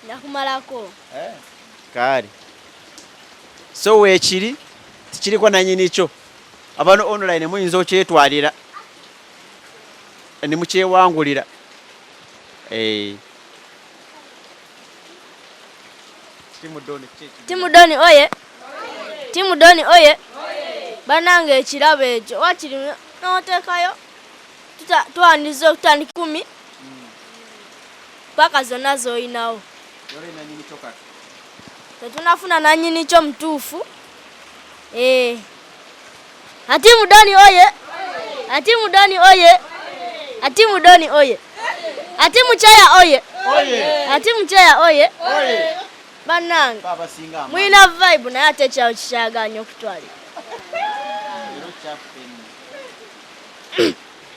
Nakumalako. Kale. So weekiri tikiriko nannyini kyo. Abantu online muyinza okyetwalira ne mukyewangulira. Timudoni oye. Timudoni oye. Banange ekirabo ekyo wakiri n'oteekayo Twandiza okutandika 10 paka zonna z'olinawo. Tetunafuna nannyini kyo mutuufu. Ati mudoni oye. Ati mudoni oye. Ati mudoni oye. Ati mukyaya oye. Ati mukyaya oye. Bannange mulina vibe naye ate kyawo kikyaganya okutwalira.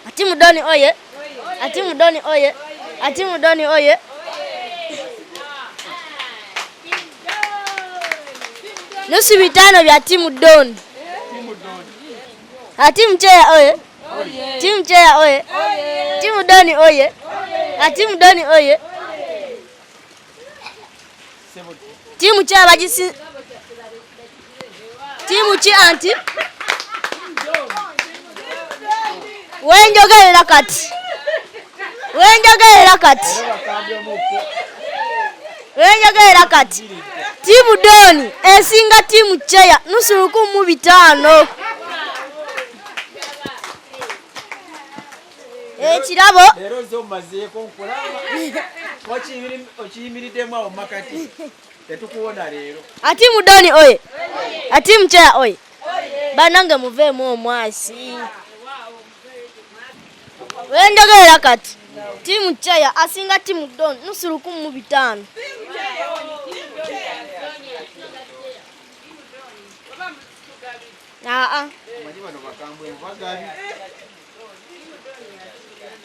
Ati mudoni oye. Ati mudoni oye. Ati mudoni oye. Nusu bitano bya timu Doni. Ati mcheya oye. Timu mcheya oye. Timu Doni oye. Ati mudoni oye. Timu cha bagisi. Timu chi anti. Wenjogerera kati. Wenjogerera kati. Wenjogerera kati. Timu Doni esinga timu cheya nusu 15. Kirabo. Lero zo mazeko nkulaba. Okiyimiridemu awo makati. Tetukuwona lero. Ati mudoni oye. Ati mcheya oye. Banange muveemu omwasi. Wenjogerera kati. Timu cheya asinga timu Doni nusu 15.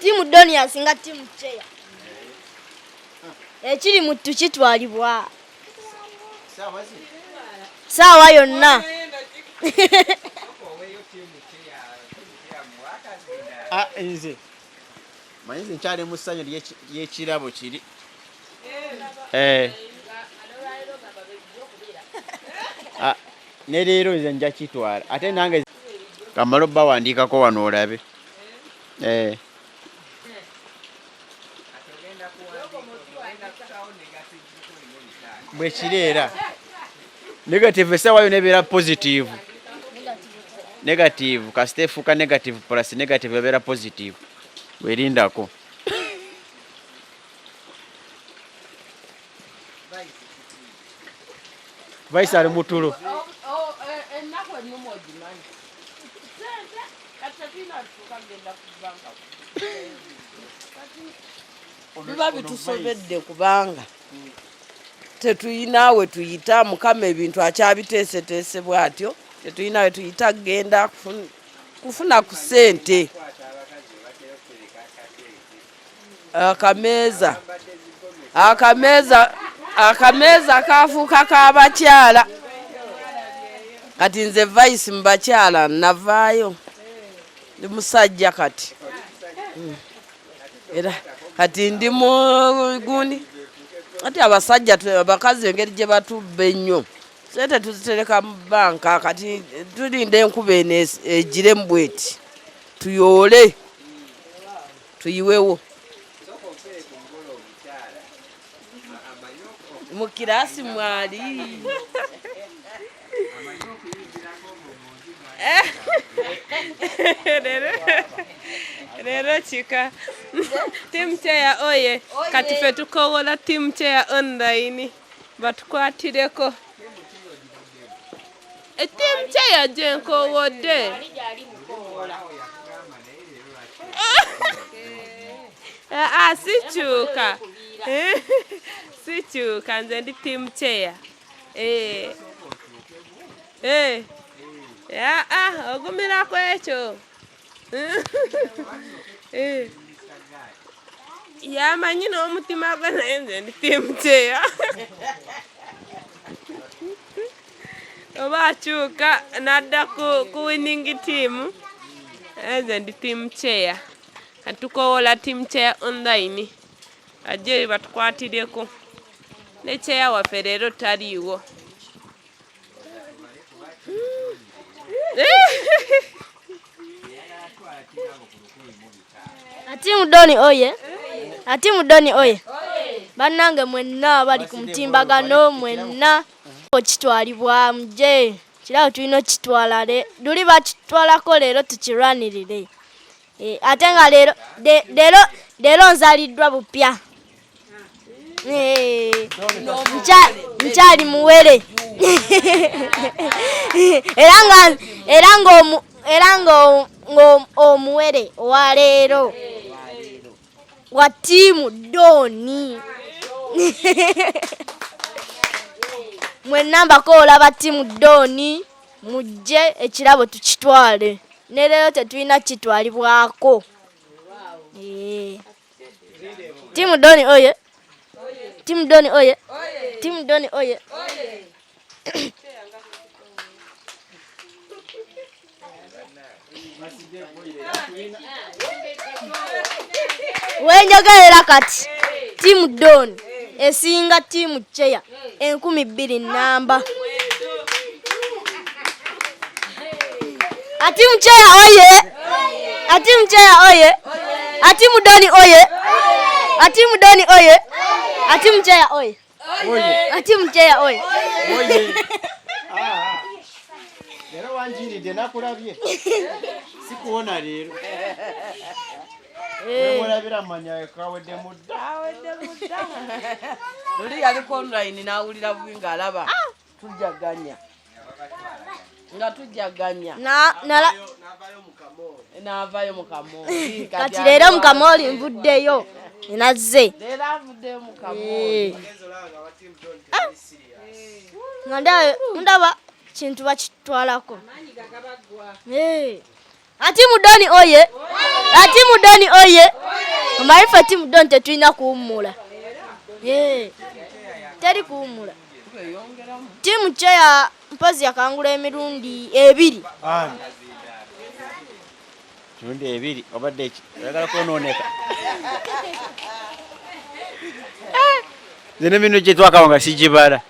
Timu Doni asinga timu cheya. Ekiri mutu kitwalibwa. Sawa yonna. Nze. Manyize nkyali mu ssanyu ly'ekirabo kiri. Ne leero nze nja kitwala. Ate nange kamalo bawandiikako wano olabe. Bwe kireera. Negative esawa yo nebeera positive. Negative. Kasite efuuka negative plus negative ebeera positive. Werindako. Vice ali mutulo. Biba bitusobedde kubanga tetuyinaawe tuyita Mukama ebintu akyabiteeseteese bw'atyo. Tetuyinaawe tuyita genda kufuna ku ssente. Akameeza kafuuka k'abakyala. Kati nze Vice mu bakyala navaayo. Ndi musajja kati. Era kati ndi gundi. Ati abasajja abakazi engeri gye batubba ennyo. Sente tuzitereka mu banka kati tulinde enkuba eno egiremu bweti. Tuyoole. Tuyiwewo. Mu kirasi mwali. Lero chika. Timu cheya oye. Kati ffe tukowola timu cheya online. Batukwatireko. Timu cheya gye nkowodde. Sikyuka. Sikyuka nze ndi timu cheya. Ogumirako ekyo. Yamanyi n'omutima gwe naye nze ndi timu cheya. Oba akyuka n'adda ku winning team. Nze ndi timu cheya. Katukowola timu cheya online. Ajje batukwatireko. Ne cheya waffe leero taliiwo. Ati mudoni oye. Ati mudoni oye. Bannange mwenna bali ku mutimbagano mwenna okitwalibwa muje. Kirawo tulina okitwala le. Duli bakitwalako leero tukirwanirire. Ate nga leero nzaliddwa bupya. Nkyali muwere. Era nga omuwere wa leero wa ttiimu Doni. Mwenna mbako olaba ttiimu Doni, mujje ekirabo tukitwale. Ne leero tetulina kitwalibwako. Ttiimu Doni oye. Ttiimu Doni oye. Ttiimu Doni oye. Wenjogerera kati ttiimu Doni esinga ttiimu Cheya 2000 namba. Atimu Cheya oye. Atimu Cheya oye. Atimu Doni oye. Atimu Doni oye. Atimu Cheya oye. Atimu Cheya oye. Lero wanjiride nakulabye. Sikuona lero. Mulabira manya kawedde mudda. Luli yaliko online nawulira bubi ng'alaba. Tujjaganya. Nga tujjaganya. N'avaayo mu kamooli. Kati leero mu kamooli nvuddeyo. Nazze. Leero avuddeyo mu kamooli. Ndaba kintu bakitwalako. Atimu Doni oye. Atimu Doni oye. Omaifa atimu Doni tetulina kuwummula. Teri kuwummula. Ttiimu Cheya mpozi yakangula emirundi 2. Mirundi 2 obadde oyagala kwonooneka. Zino minu gye twakawanga sigibala.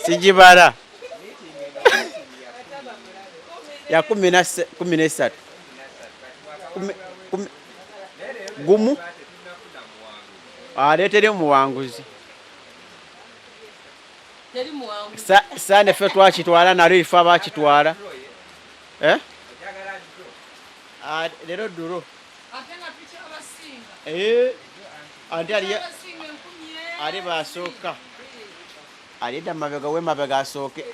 Sigibala. Ya 13. Gumu. Aleetere muwanguzi. Sane ffe twakitwala nalyo ife abakitwala. Leero duro. Andi ali basooka. Alida mabega we mabega asooke.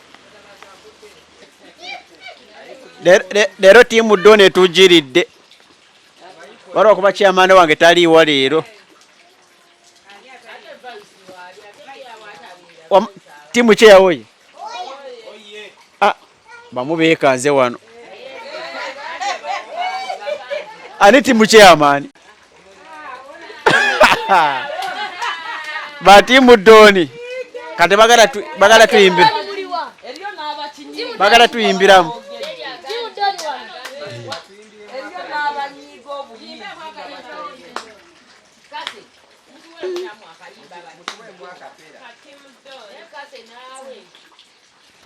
Leero ttiimu Doni etujiridde. Waliwo kuba chairman wange taliiwo leero. Ttiimu Cheya oye. Bamu beekanze wano. Ani ttiimu Cheya maani. Ba ttiimu Doni. Kati bagala tuyimbira. Bagala tuyimbiramu.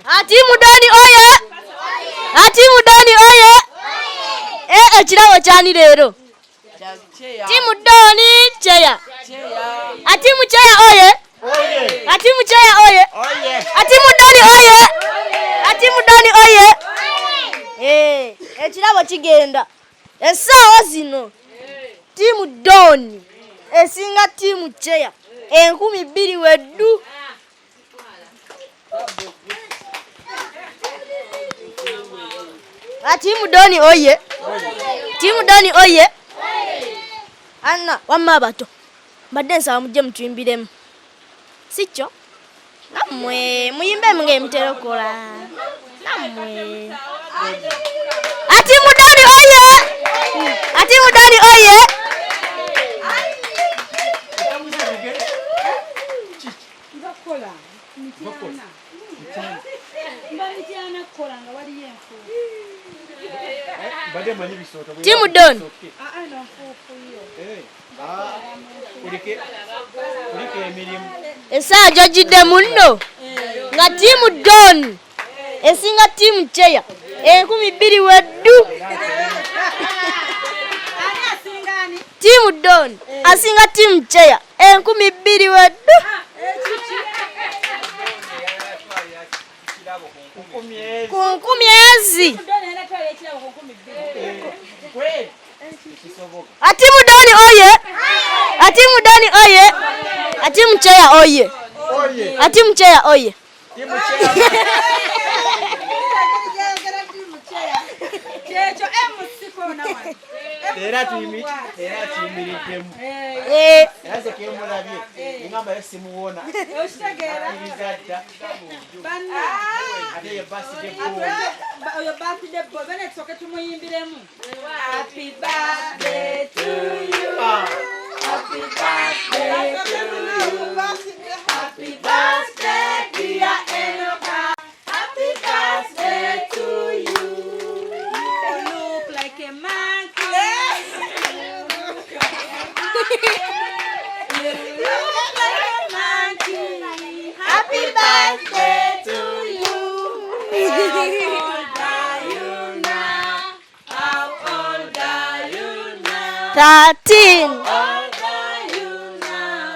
Atimu Doni oye. Atimu Doni oye. Ekirabo kyani leero. Atimu Doni Cheya. Atimu Cheya oye. Atimu Cheya oye. Atimu Doni oye. Atimu Doni oye. Ekirabo kigenda. Essaawa zino ttiimu Doni esinga ttiimu Cheya 2000 weddu. Atimu Doni oye. Timu Doni oye. Anna wamma abato. Mbadde nsaba mujje mutuyimbiremu. Sikyo? Nammwe muyimbe ng'emiterokola. Nammwe. Atimu Doni oye. Atimu Doni oye. Timu Doni. Esa jajide munno. Nga timu Doni esinga timu Cheya 2000 weddu. Timu Doni asinga timu Cheya 2000 weddu. Ku 10 ezi. Ati mudoni oye. Ati mudoni oye. Ati mcheya oye. Ati mcheya oye. Era tuyimiriddemu. Yaze kemulabye. Ngamba yasimuwona. Oshitegeera. Ibizadda. Banna. Ate ye birthday boy. Oyo birthday boy bene tusoke tumuyimbiremu. Happy birthday to you. Happy birthday to you. Happy birthday dear Enock. Happy birthday to you. You look like a monkey. You look like a monkey. Happy birthday to you. How old are you now? 13. How old are you now?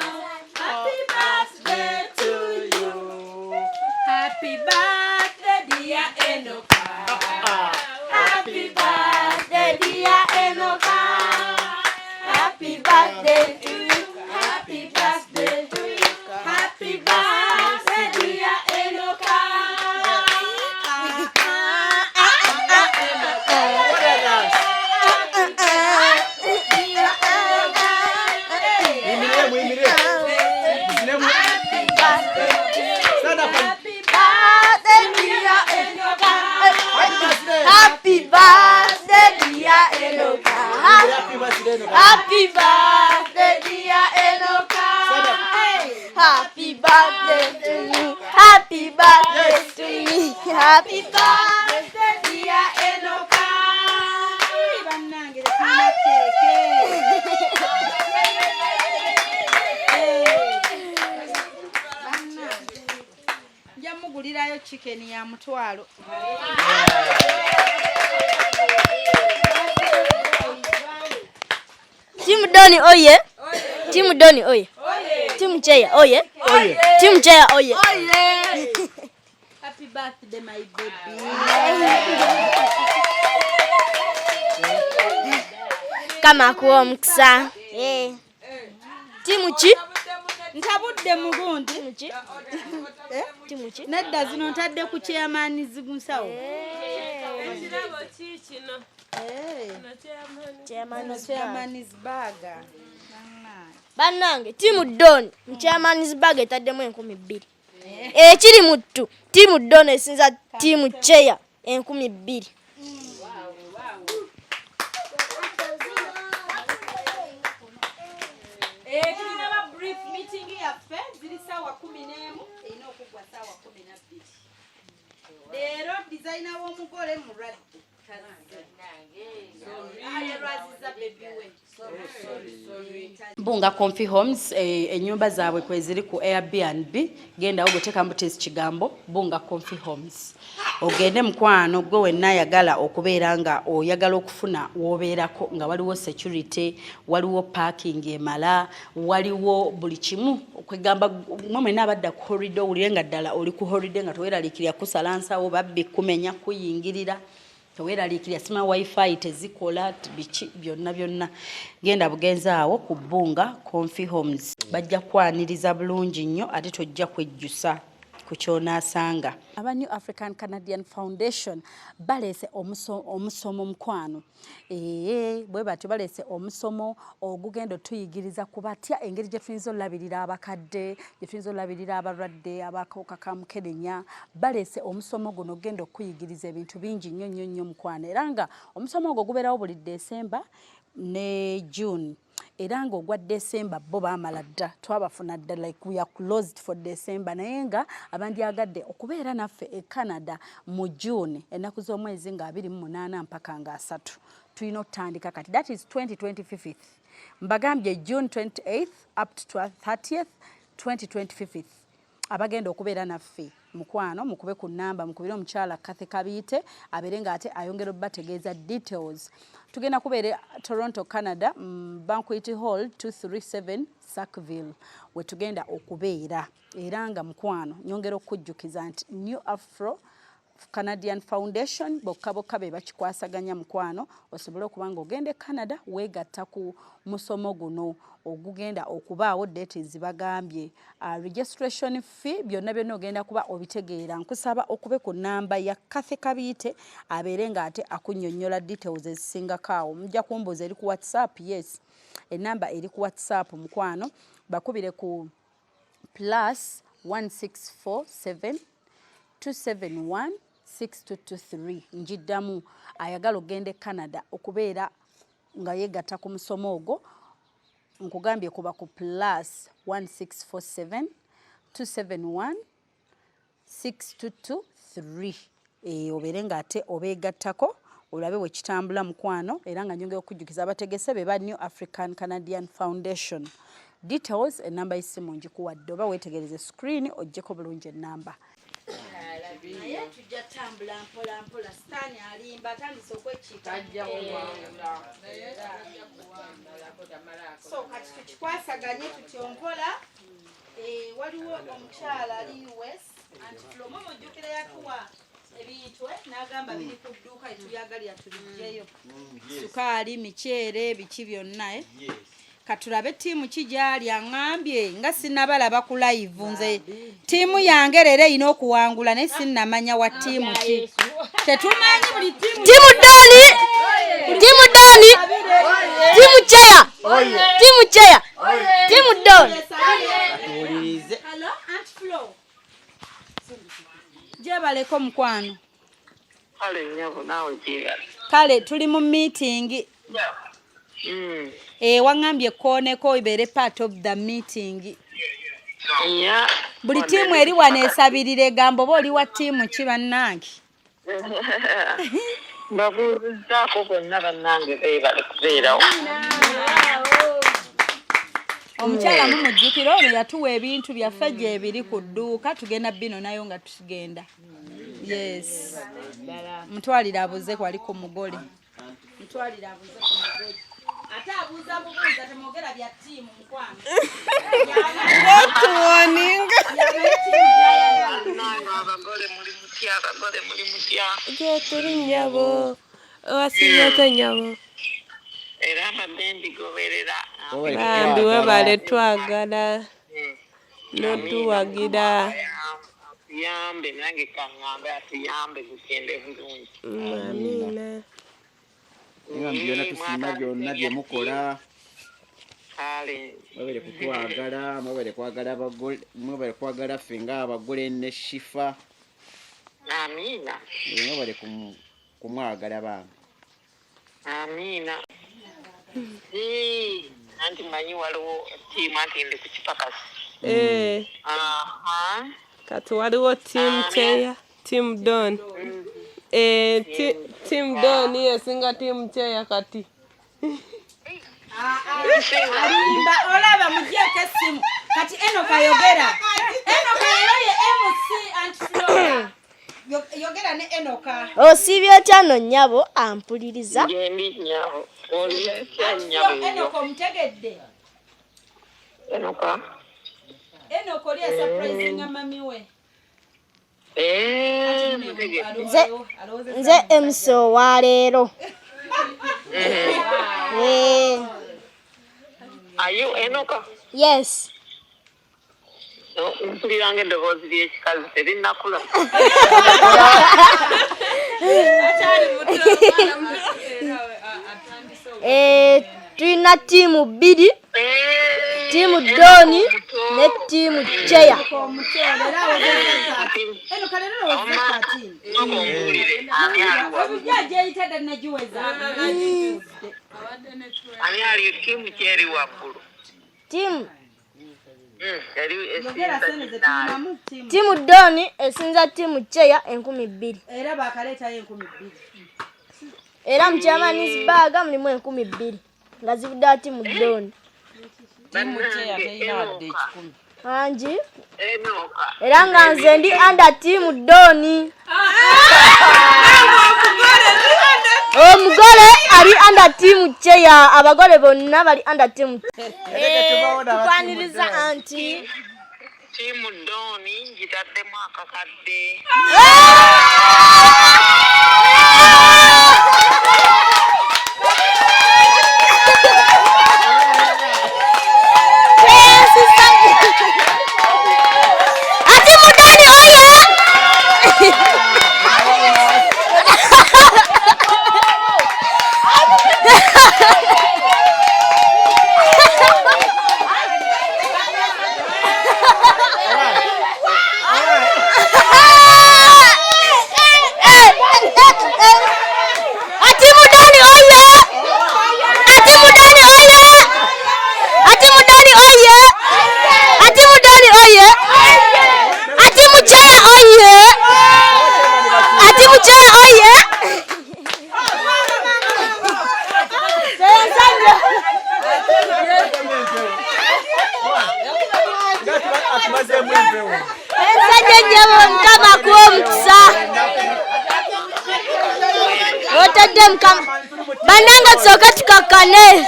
Happy birthday to you. Happy birthday, dear Enock. Happy birthday, dear Enock. Happy birthday to you. Happy birthday to you. Happy birthday, dear Enock. Happy birthday, dear Enock. Happy birthday, dear Enock. Happy birthday to you. Happy birthday to me. Happy birthday, dear Enock. Njamugulirayo chicken ya mutwalo. Timu Doni oye. Timu Doni oye. Timu Cheya oye. Timu Cheya oye. Happy birthday my baby. Kama kuwa mkisa. Timu chi? Ntabudde mugundi. Timu chi? Timu chi? Nedda zino ntadde ku chairman zigusawo. Ekirabo kikino. Chairman's burger. Bannange timu Doni chairman's burger etaddemu 1200. Ekiri muttu timu Doni esinza timu Cheya 1200. Tulina ba brief meeting yaffe ziri sawa 11 erina okugwa sawa 12. Leero designer w'omugole mulwadde. Mbunga Comfy Homes ennyumba zaabwe kweziri ku Airbnb genda ogoteka mbutezi kigambo Bunga Comfy Homes. Ogende mukwano gwe wenna ayagala okubeera nga oyagala okufuna w'obeerako nga waliwo security, waliwo parking emala, waliwo buli kimu okwegamba mwe n'abadda ku holiday owulire nga ddala oli ku holiday nga teweeraliikirira kusala nsawo babbi kumenya kuyingirira. Teweeraliikirira sima wifi tezikola biki byonna genda bugenza awo ku Bunga Comfy Homes bajja kwaniriza bulungi nnyo ate tojja kwejjusa ku kyonaasanga. Aba New Afro-Canadian Foundation balese omusomo mukwano bwe batyo balese omusomo ogugenda tuyigiriza ku batya engeri gye tuyinza olabirira abakadde gye tuyinza olabirira abalwadde abakawuka ka mukenenya balese omusomo guno genda okuyigiriza ebintu bingi nnyo mukwano era nga omusomo ogwo gubeerawo buli December ne June era nga ogwa December bo baamala dda twabafuna dda like we are closed for December naye nga abandyagadde okubeera naffe e Canada mu June ennaku z'omwezi nga 28 mpaka nga 3 tulina okutandika kati that is 2025 mbagambye June 28th up to 30th 2025 abagenda okubeera naffe mukwano mukube ku namba mukubire omukyala Kathe Kabiite abeere nga ate ayongera obategeeza details. Tugenda kubeera Toronto, Canada, Banquet Hall 237 Sackville we tugenda okubeera era nga mukwano nyongera okujjukiza nti New Afro Afro-Canadian Foundation bokka be bakikwasaganya mukwano osobole okuba nga ogende Canada weegatta ku musomo guno ogugenda okubaawo dates bagambye registration fee byonna ogenda kuba obitegeera nkusaba okube ku namba ya Kathy Kabiite abeere nga ate akunnyonnyola details ezisingakaawo mujja kumbuuza eri ku WhatsApp yes enamba eri ku WhatsApp mukwano bakubire ku +1647 271 6223 njiddamu ayagala ogende Canada okubeera nga yegatta ku musomo ogwo nkugambye kuba ku +1647 271 6223 obeere nga ate obeegattako olabe bwe kitambula mukwano era nga nyongera okujjukiza abategese be ba New Afro-Canadian Foundation details enamba y'essimu njikuwadde oba weetegereze screen ojjeko bulungi ennamba. naye tujja tambula mpola mpola sitaani alimba atandise okwekiika so kati tukikwasaganye tutyonkola waliwo omukyala ali US anti tulomo mujjukira yakuwa ebintu n'agamba biri ku dduuka etuyagalira tulijjeyo sukaali miceere biki byonna katulabe tiimu kijali aŋambye nga sinnabalaba ku live nze tiimu yange leero erina okuwangula naye sinnamanya wa tiimu ki tetumanyi buli tiimu Doni tiimu cheya tiimu Doni Hello Aunt Flo jebaleko mukwano kale tuli mu meeting wangambye kooneko ibeere part of the meeting buli tiimu eri wano esabirira egambo oba oli wa tiimu ki bannange mbabuuzizaako bonna bannange beebale kubeerawo omukyala mumujjukira ono yatuwa ebintu byaffe gye ebiri ku dduuka tugenda bino nayo nga tugenda yes mutwalira abuze kwali ku mugole mutwalira abuze ku mugole ate abuuza bubuuza temwogera bya ttiimu mukwano abagole muli mutya tuli nnyabo owasinyate nnyabo era abadde ndigoberera bambi webale twagala notuwagira yambe nange kaŋŋambe atuyambe gugende bulungi amina nga byonna tusiima byonna bye mukola kale mwebale kutwagala mwebale kwagala abagole mwebale kwagala ffe ng'abagole ne Shifa amina mwebale kumwagala bange amina anti manyi waliwo tiimu anti ndi ku kipakasi kati waliwo tiimu cheya tiimu Doni tiimu Doni esinga tiimu cheya kati alimba olaba mujjeko essimu kati Enock ayogera Enock ye MC Aunt Flora yogera ne Enock osibye otya no nnyabo ampuliriza ngendi nnyabo Enock omutegedde Enock oli surprising mami we nze MC wa leero Are you Enock? Yes. Mpuliranga eddoboozi ly'ekikazi terinakula. Tulina tiimu bbiri tiimu Doni ne tiimu cheya ani ali tiimu kyeri waggulu tiimu tiimu Doni esinza tiimu cheya 2,000 era bakaleetayo 2,000 era mukyamanisburg mulimu 2,000 nga zivuddewa tiimu Doni angi era nga nze ndi under tiimu Doni omugole ali under tiimu cheya abagole bonna bali under tiimu tukwaniriza anti Timu Doni ngitaddemu akakadde. Bananga tsoka tukakane.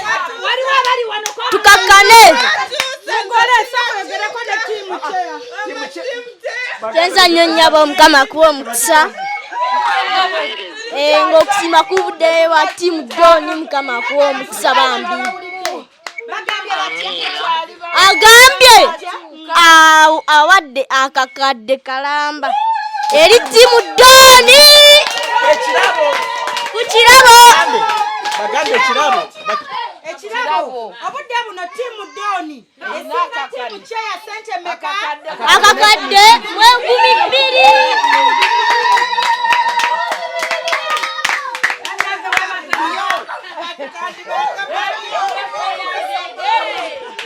Tenza nyonyabo mkama kuwa mkisa. Ngokusima kubude wa timu Doni mkama kuwa mkisa bambi. Agambye awadde akakadde kalamba eri timu Doni. Kuchirabo. Bagambe kirabo. Ekirabo. Obudde buno timu Doni. Esinga timu Cheya sente meka. Akakadde 12,000.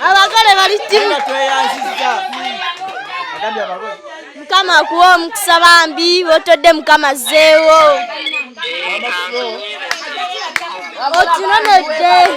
Abagole bali timu tweyanziza. Bagambe abagole. Mukama kuwa mukisa bambi wotodde mukama zeewo. Otunonedde.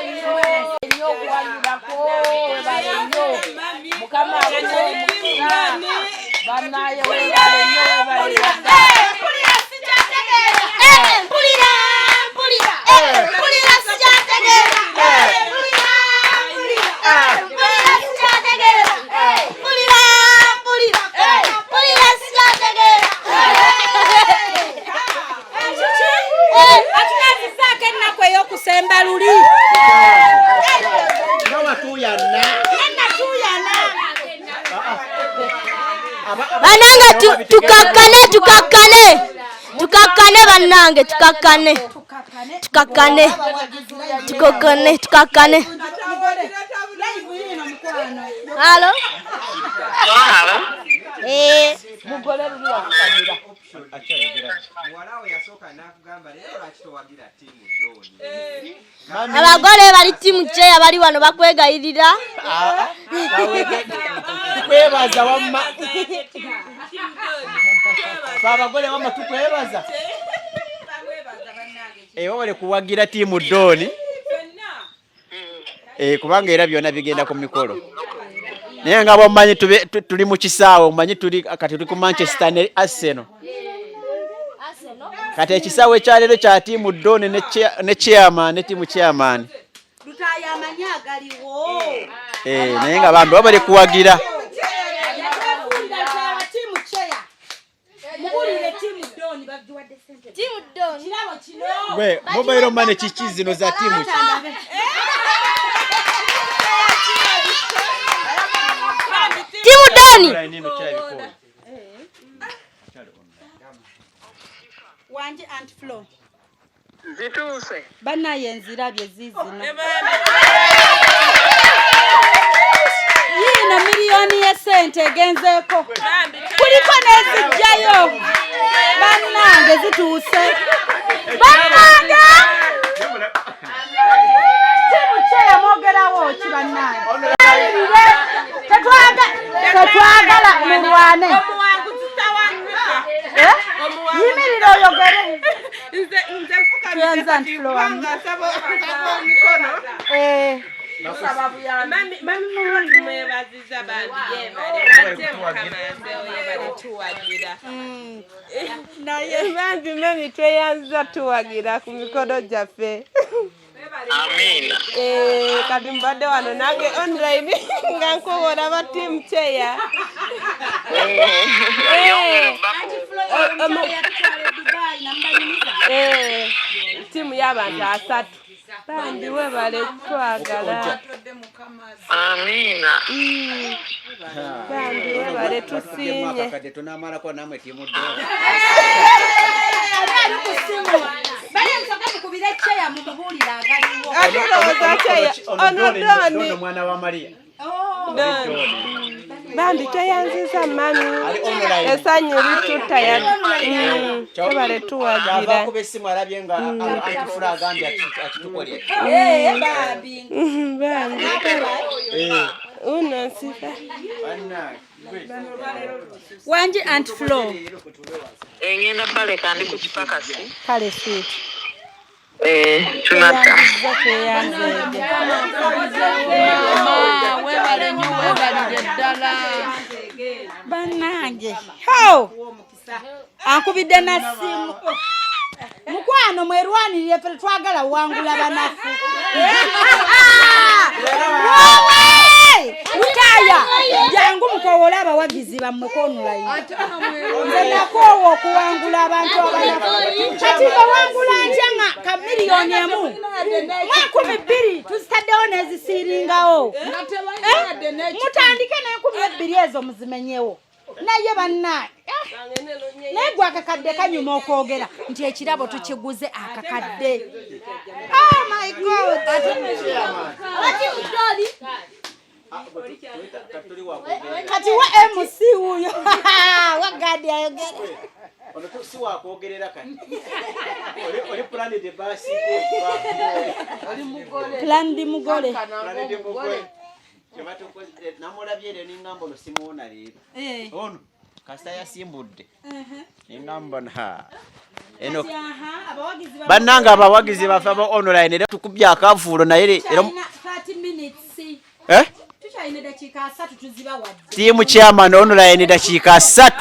Bananga tukakane banange tukakane. Halo? Mugole luli wakukanira. Mwalawo yasoka nakugamba lero bakitowagira timu Doni. Abagole bali timu Cheya bali wano bakwegayirira. Tukwebaza wamma. Abagole wamma tukwebaza. Wale kuwagira timu Doni. Kubanga era byonna bigenda ku mikolo. Naye nga bammanyi tuli mu kisaawe, omanyi tuli ku Manchester ne Arsenal. Kati ekisaawe ekyaleero kya timu Doni ne chairman ne timu chairman. Lutaya amanya agaliwo. Naye nga bambi bali kuwagira. Timu Cheya. Mugulire timu Doni bagiwadde sente. Timu Doni. Kirabo kino. Gwe mobile money chichi zino za timu. Timu Doni. Wanji and flow. Zituuse. Bana yenzirabye zizino. Yino miliyoni ya sente genzeko. Kuliko nezijjayo. Banange zituuse. Banange. Timu Cheya mogerawo kibanange. Tetwagala mulwane. Yimirira oyogere. Nze fukamira sabo mikono. Sababu ya mami mwebaziza bandi yebale ate mukamaze oyebale tuwagira. Naye bandi mami tweyanza tuwagira ku mikono gyaffe. Amina. Kati mbadde wano nange online nga nkobola ba team chair. Timu y'abantu 3. Bandi webale twagala. Amina. Bandi webale tusinye. Kati tunamalako namwe timu ddala. Bale msogezi kubira cheya mumuhulira agaliwo. Atulowooza cheya. Ono Doni. Mwana wa Maria. Doni. Bandi kyeyanziza mami. Esanyu lituta ya. Tebale tuwagira. Ava kuba essimu alabye nga antifula agambye akitukolera. Babi. Bandi. Uno nsifa. Wanji antiflo. Engenda pale kandi ku kipakasi. Kale sweet. Tunata. Mama, webale nyo webale ddala. Banange. Ho! Ankubidde na simu. Mukwano mwerwanirire ffe twagala wangula banafu. Mutaya! Jangu mukowola abawagizi bammwe online. Nze nakoowa okuwangula abantu abanafu. Kati bawangula njanga ka miliyoni emu. 12,000 tuzitaddewo n'ezisiringawo. Mutandike n'12,000 ezo muzimenyewo. Naye bannaye. Naye gwe akakadde kanyuma okwogera nti ekirabo tukiguze akakadde. Oh my God! Kati wa MC huyo. Wagadi ayogera. Ono si wakwogerera kati. Oli plan de basi Oli mugole. Plan di mugole. Plan de mugole. Namulabye n'ingamba ono simuwona leero. Ono kasita yasimbudde. N'ingamba ha. Enock. Bannanga abawagizi baffe aba online era tukubye akavuulo naye era 30 minutes. Tuchaine dakika 3 tuziba wadde. Timu chairman online dakika 3.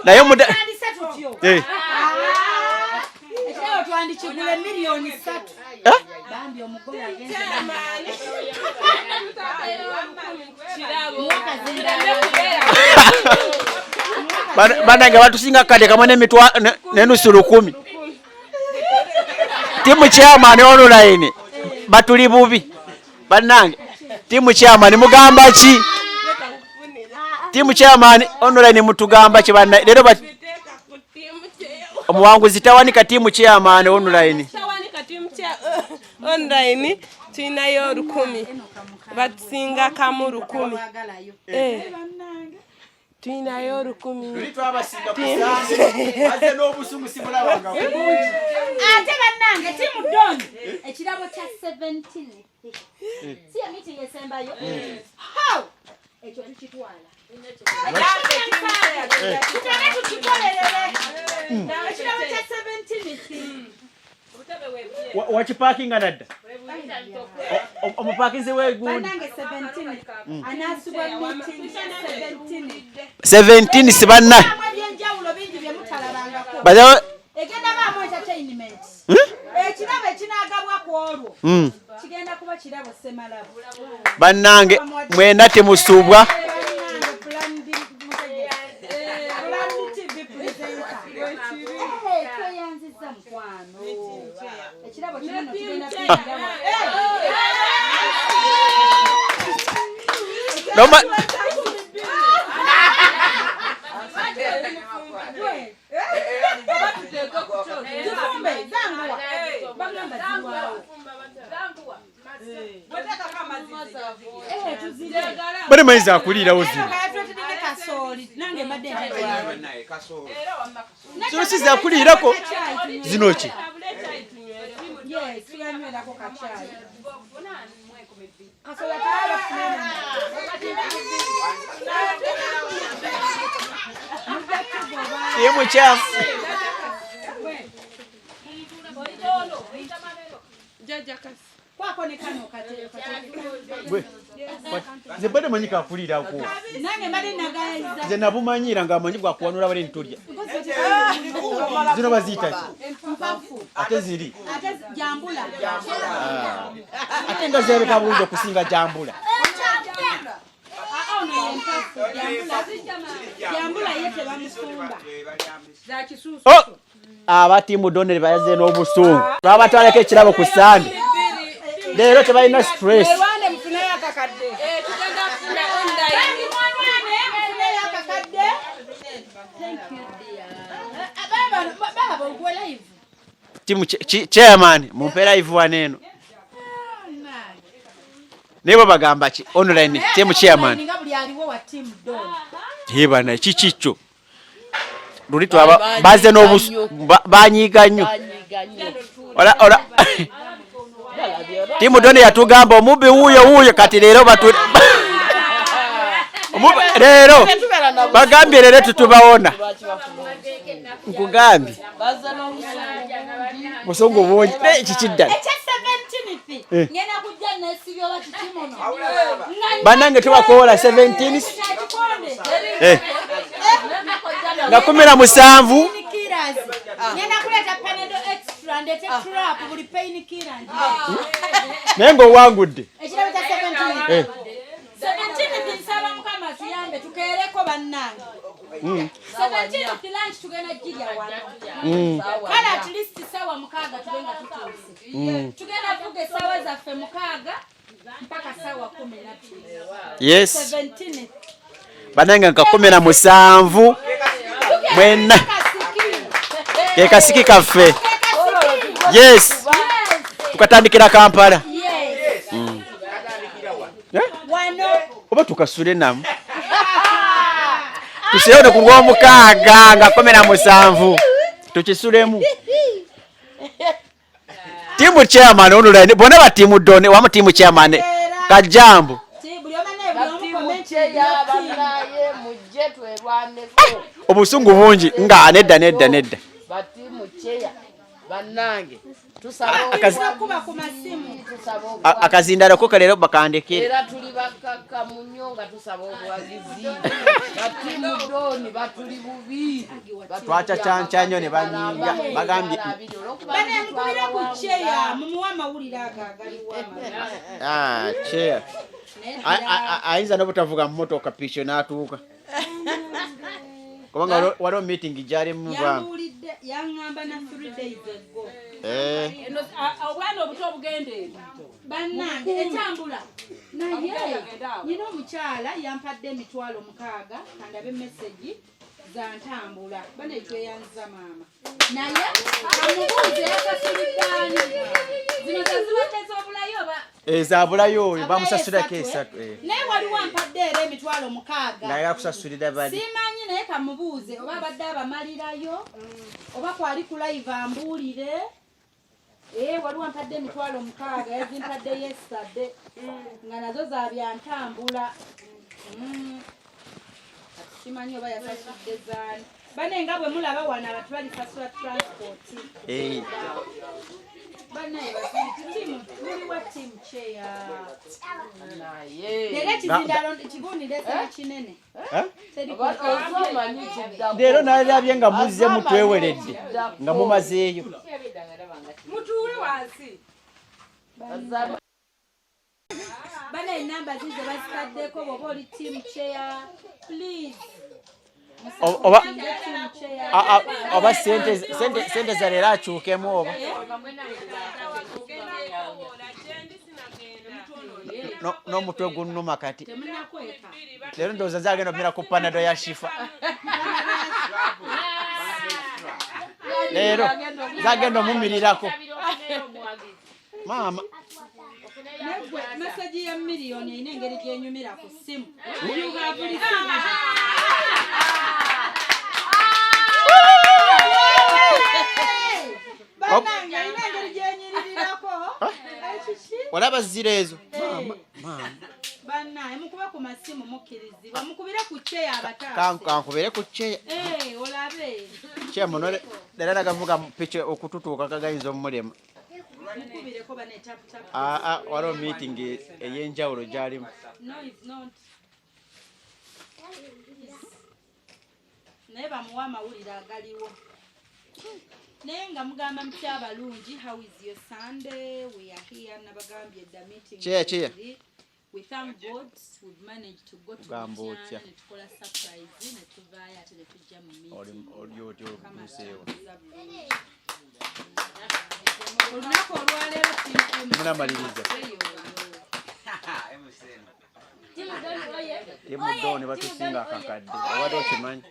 Naye muda Ekyo twandikigule miliyoni 3. Bambi omugole agenze Banange batusinga kade kamwe n'emitwa n'enusu 10. Timu chairman online batuli bubi. Banange timu chairman mugamba ki? Timu chairman online mutugamba ki banna lero omuwanguzi tawanika timu chairman online. Tawanika timu chairman online tuinayo 10. Batusinga kamu 10. Tuinayo 10. Tuli twabasinga kusanze aze n'obusungu simulabanga. Ate bannange timu Doni ekirabo kya 17. Siya meeting esembayo. How? Ekyo tukitwala. Wakipakinga nadda? Omupakinze wegundi? 17 sibanna. Egenda baamu entertainment. Ekirabo ekinagabwa ku olwo. Kigenda kuba kirabo Semalabu. Bannange mwena temusuubwa. Noma Bane maiza akulira ozi. So siza akulirako zinoki. Yes, tuyanywera ko kachai. Timu cha kwako ne kano kate. Ze bade manyika akulira ko. Nange bade nagaiza. Ze nabumanyira nga amanyi bwa kuwanura bale ntulya. Zino bazita. Mpafu. Ate ziri. Ate Jambula. Ate nga zereka bulungi okusinga jambula. Jambula yete bamusumba. Za kisusu. Oh! Abatiimu donere bayaze n'obusungu. Babatwaleko ekirabo ku Sande. Leero tebalina stress. Erwane mfune yakakadde. Tugenda kufuna online. Thank you dear. Baba ugwe live. Timu chairman mumpe live waneno. Nebo bagamba ki online timu chairman. Nga buli aliwo wa team don. Hebana chichicho. Lulito aba baze n'obusu banyiga nnyo. Ola timu done yatugamba omubi wuyo kati leero batu leero bagambye leero tutubaona nkugambye musungu bungi ekikiddala ngena kujja nesibyo bakitimono banange tubakola 17 nga 17 ngena kuleta panado extra ndete trap buli pain killer nengo wangudde ekirabo kya 17 pinsaba mukama tuyambe tukereko bannange 17 lunch tugenda jilya wano kala at least sawa mukaga tugenga tutuuse tugenda vuge sawa zaffe mukaga mpaka sawa 12 yes 17 banange nka 17 mwena kekasiki kaffe yes tukatandikira Kampala wano oba tukasule namu tusione ku ng'omukaaga nga 17 tukisulemu timu chairman online bona ba timu done wa timu chairman Kajambo obusungu bungi nga nedda batimu cheya banange kuba ku masimu akazindala ko kalero bakandekere era tuli bakaka munyonga tusaba obwagizi batimu doni batuli bubi twacha chancanyo ne banyinga bagambye bane mukubira ku cheya mumuwa mawulira agaliwa cheya ayinza n'obutavuga mu motoka pisho n'atuuka kubanga waliwo meeting gyali mu bwangu yangamba na 3 days ago obwana obuto obugende bannange ekyambula naye nyina omukyala yampadde emitwalo 6 kandabe message za ntambula bane tweyanza maama naye amubuuze yakasiriddaani zino zazibadde z'obulayo ezabulayo oyo bamusasulako 3 naye waliwo ampadde era emitwalo 6 naye akusasulira bali simanyi naye kamubuuze oba abadde abamalirayo oba kwali ku live ambuulire waliwo ampadde emitwalo 6 yazimpadde yesterday nga nazo za byantambula simanyi oba yasasudde zaani bane nga bwe mulaba wano abantu bali sasula transport banaye basitimu muliwa timu cheya naye kizindalo kigundire sana kinene leero nalabye nga muzze mutweweredde nga mumazeeyo mutuule wansi bana enamba zizo bazitaddeko bwoba oli team chair please oba sente za leero akyukemu oba n'omutwe gunnuma kati leero ndowooza zagenda okumira ku panado ya shifa leero zagenda omumirirako maama message ya miliyoni ine engeri gyenyumira ku simu olaba ziro ezo banaye mukuba ku masimu mukkirizibwa mukubire ku cheya abataase kankubire ku cheya olabe cheya muno leero nagavuga picha okututuuka kagayinza omulema mukubireko bane tap tap waliwo meeting ey'enjawulo gyalimu no it's not naye bamuwa amawulire agaliwo Nenga mugamba mutya balungi, how is your Sunday? We are here nabagambye the meeting. Cheya. We thank God we've managed to go to Bususe and to call a surprise and to buy at the pajama meeting. Temudone batusinga akakadde. Obadde okimanyi?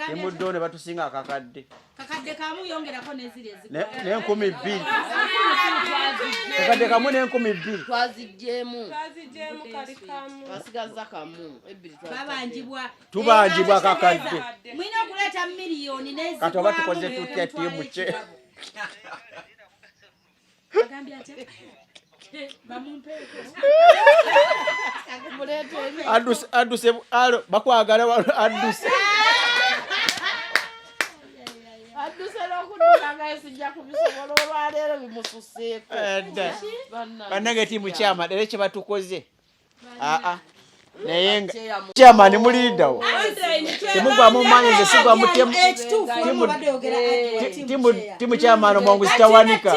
Temudone batusinga akakadde. Kakadde kamu yongerako neziri ezigwa. Ne 12,000. Kakadde kamu ne 12,000. Twazijjemu kali kamu. Basigaza kamu. Tubanjibwa kakadde. Mwina okuleta miliyoni nezigwa. Kati oba tukoze tutya timu kye. Agambye ate. Aduse bakwagala aduse. Aduse lokudukanga esijja kubisobola olwaleero bimususeeko. Bannange timu kyama era kye batukoze. Naye kyama ni mulindawo. Temugwa mu manyi nze sigwa mu timu kyama no mwangu zitawanika.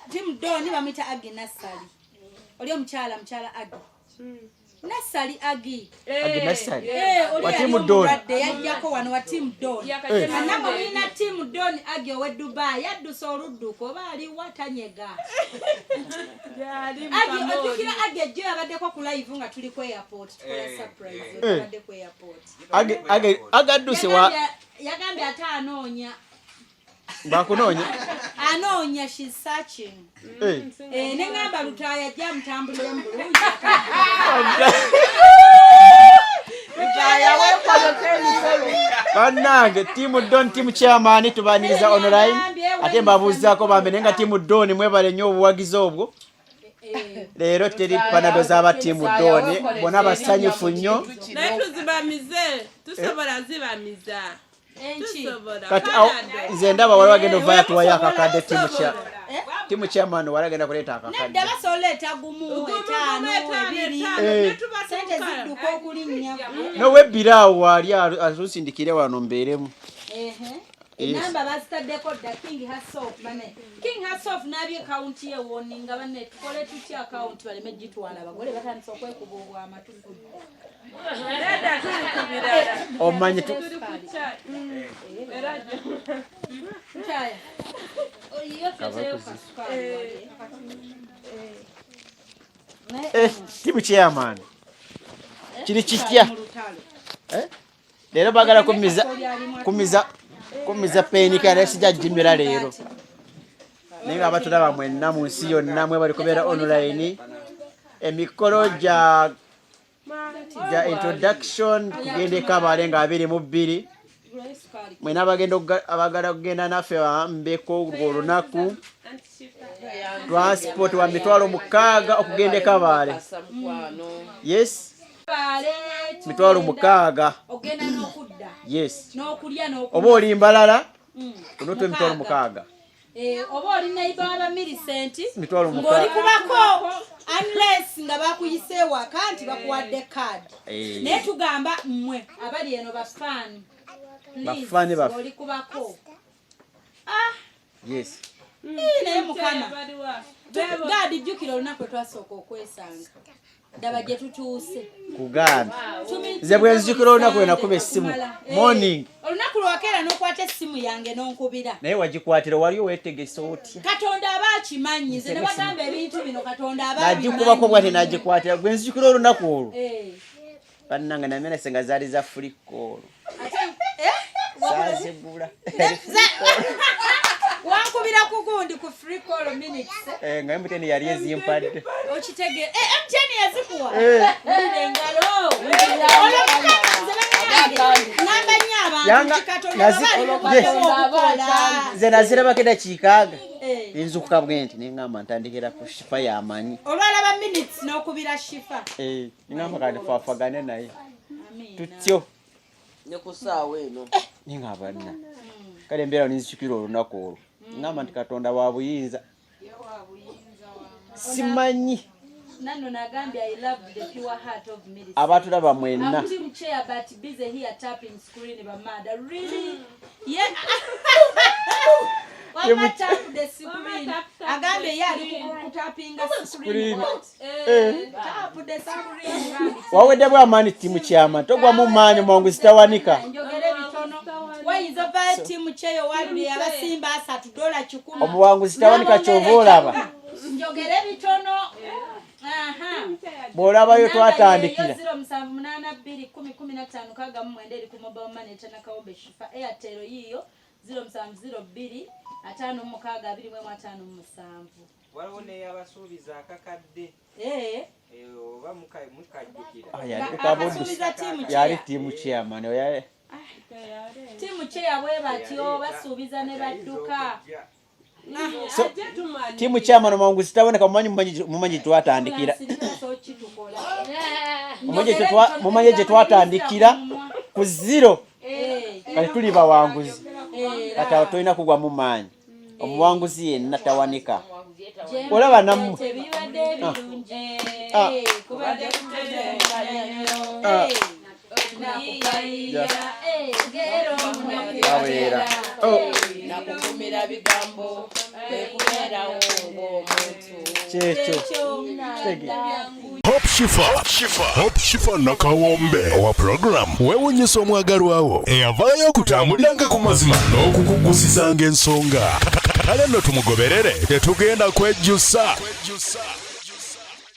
Timu doni bamita Agi Nassali. Oli omukyala Agi. Nassali Agi. Agi Nassali. Oli timu doni. Yajjako wano wa timu doni. Anamo wina timu doni Agi owe Dubai. Yaddusa oludduko oba ali watanyega. Agi ojjukira Agi ejjo yabaddeko ku live nga tuli ku airport. Tukola surprise. Yabadde ku airport. Agi adduse wa yagambye ate anoonya. Bakunoonya? Anoonya, she's searching. Nengamba lutaya ajja mutambulire mu bulungi. Lutaya weekoleko bannange timu don timu chairman tubaniriza online ate mbabuuzaako bambe nenga timu don mwebale nnyo obuwagizi obwo. Leero teri panado z'aba timu don bona basanyufu nnyo. Naye tuzibamize tusobola zibamiza. Kati nze ndaba wali wagenda ovaayo tuwayo akakadde timu chairman wali agenda kuleeta akakadde. Nedda basoleeta gumu 5 sente zidduka okulinnya. Nowebbira awo wali atusindikire wano mbeeremu. Enamba bazitaddeko dda King Hassoff bane. King Hassoff n'abye account ye woninga bane tukole tutya account baleme gitwala abagole batandise okwekuba obwamatufu. Omanyi timu chairman kiri kitya leero bagala kumiza peni kana sijja jimira leero nenga abatulaba mwenna mu nsi yonna mwe bali kubeera online emikolo ja introduction kugendeka abalenga 22 mwena abagala kugenda naffe bambeko urwo olunaku transport wa mitwalo 6 okugendeka abaale. Yes mitwalo 6 ogenda n'okudda. Yes n'okulya n'okulya oba oli mbalala onotwe mitwalo 6 oba oli neiba aba Millicent mitwalo 6 ng'oli kubako unless nga bakuyise waka nti bakuwadde card. Naye tugamba mmwe abali eno bafani bafani oli kubako. Yes naye mukama gadi jjukira olunaku twasooka okwesanga daba gye tutuuse kuganda nze bwe nzijukira olunaku lwenakuba essimu morning olunaku lwakeera n'okwata essimu yange n'onkubira naye wagikwatira waliyo weetegese otya. Katonda aba akimanyi nze ne bagamba ebintu bino Katonda aba nagikubako bwate nagikwatira bwe nzijukira olunaku olwo bannange namenese nga zaali za free call saazigula wankubira kugundi ku free call minutes nga MTN yali ezimpadde okitege MTN yazikuwa engalo nze nazirabako edakiikaaga enzukuka bwenti neŋŋamba ntandikira ku shifa yamanyi olwalaba minutes n'okubira shifa neŋŋamba kandi twafagane naye tutyo ne ku ssaawa eno neŋŋamba nna kale embeera ninzijukira olunaku olwo ngamba nti Katonda wa buyinza simanyi Nano nagambye I love the pure heart of Millicent. Abatulaba mwenna. I'm team chair but busy here tapping screen bamada. Really? Yeah. Wama tap the screen. Agambe yali kutapinga screen. Tap the screen. Wawedde bw'amaanyi team chairman togwa mu maanyi mwangu zitawanika. Njogere bitono. Wayinza va team chair wali abasimba asatu $10. Omuwanguzi zitawanika kyova olaba. Njogere bitono. Bw'olabayo twatandikira. 07821015 kaga mu mwende eri ku mobile money Tanakawombe Shifa Airtel yiyo 0702 56255. Waliwo ne abasuubiza akakadde. Oba mukajjukira. Yali tiimu chairman oya. Tiimu chair bwe batyo basuubiza ne badduka. So tiimu chairman mwangu zitaboneka mumanyi twatandikira. Mumanyi gye twatandikira ku 0. Kati tuli bawanguzi. Kati tolina kugwa mu maanyi. Omuwanguzi yenna tawanika. Olaba namu. Nakukumira bigambo kwekubera ng'omuntu. Hope Shifa Nakawombe owa program wewunyisa omwagalwawo eyavaayo okutambuliranga ku mazima n'okukugusizanga ensonga. Kale nno tumugoberere tetugenda kwejjusa.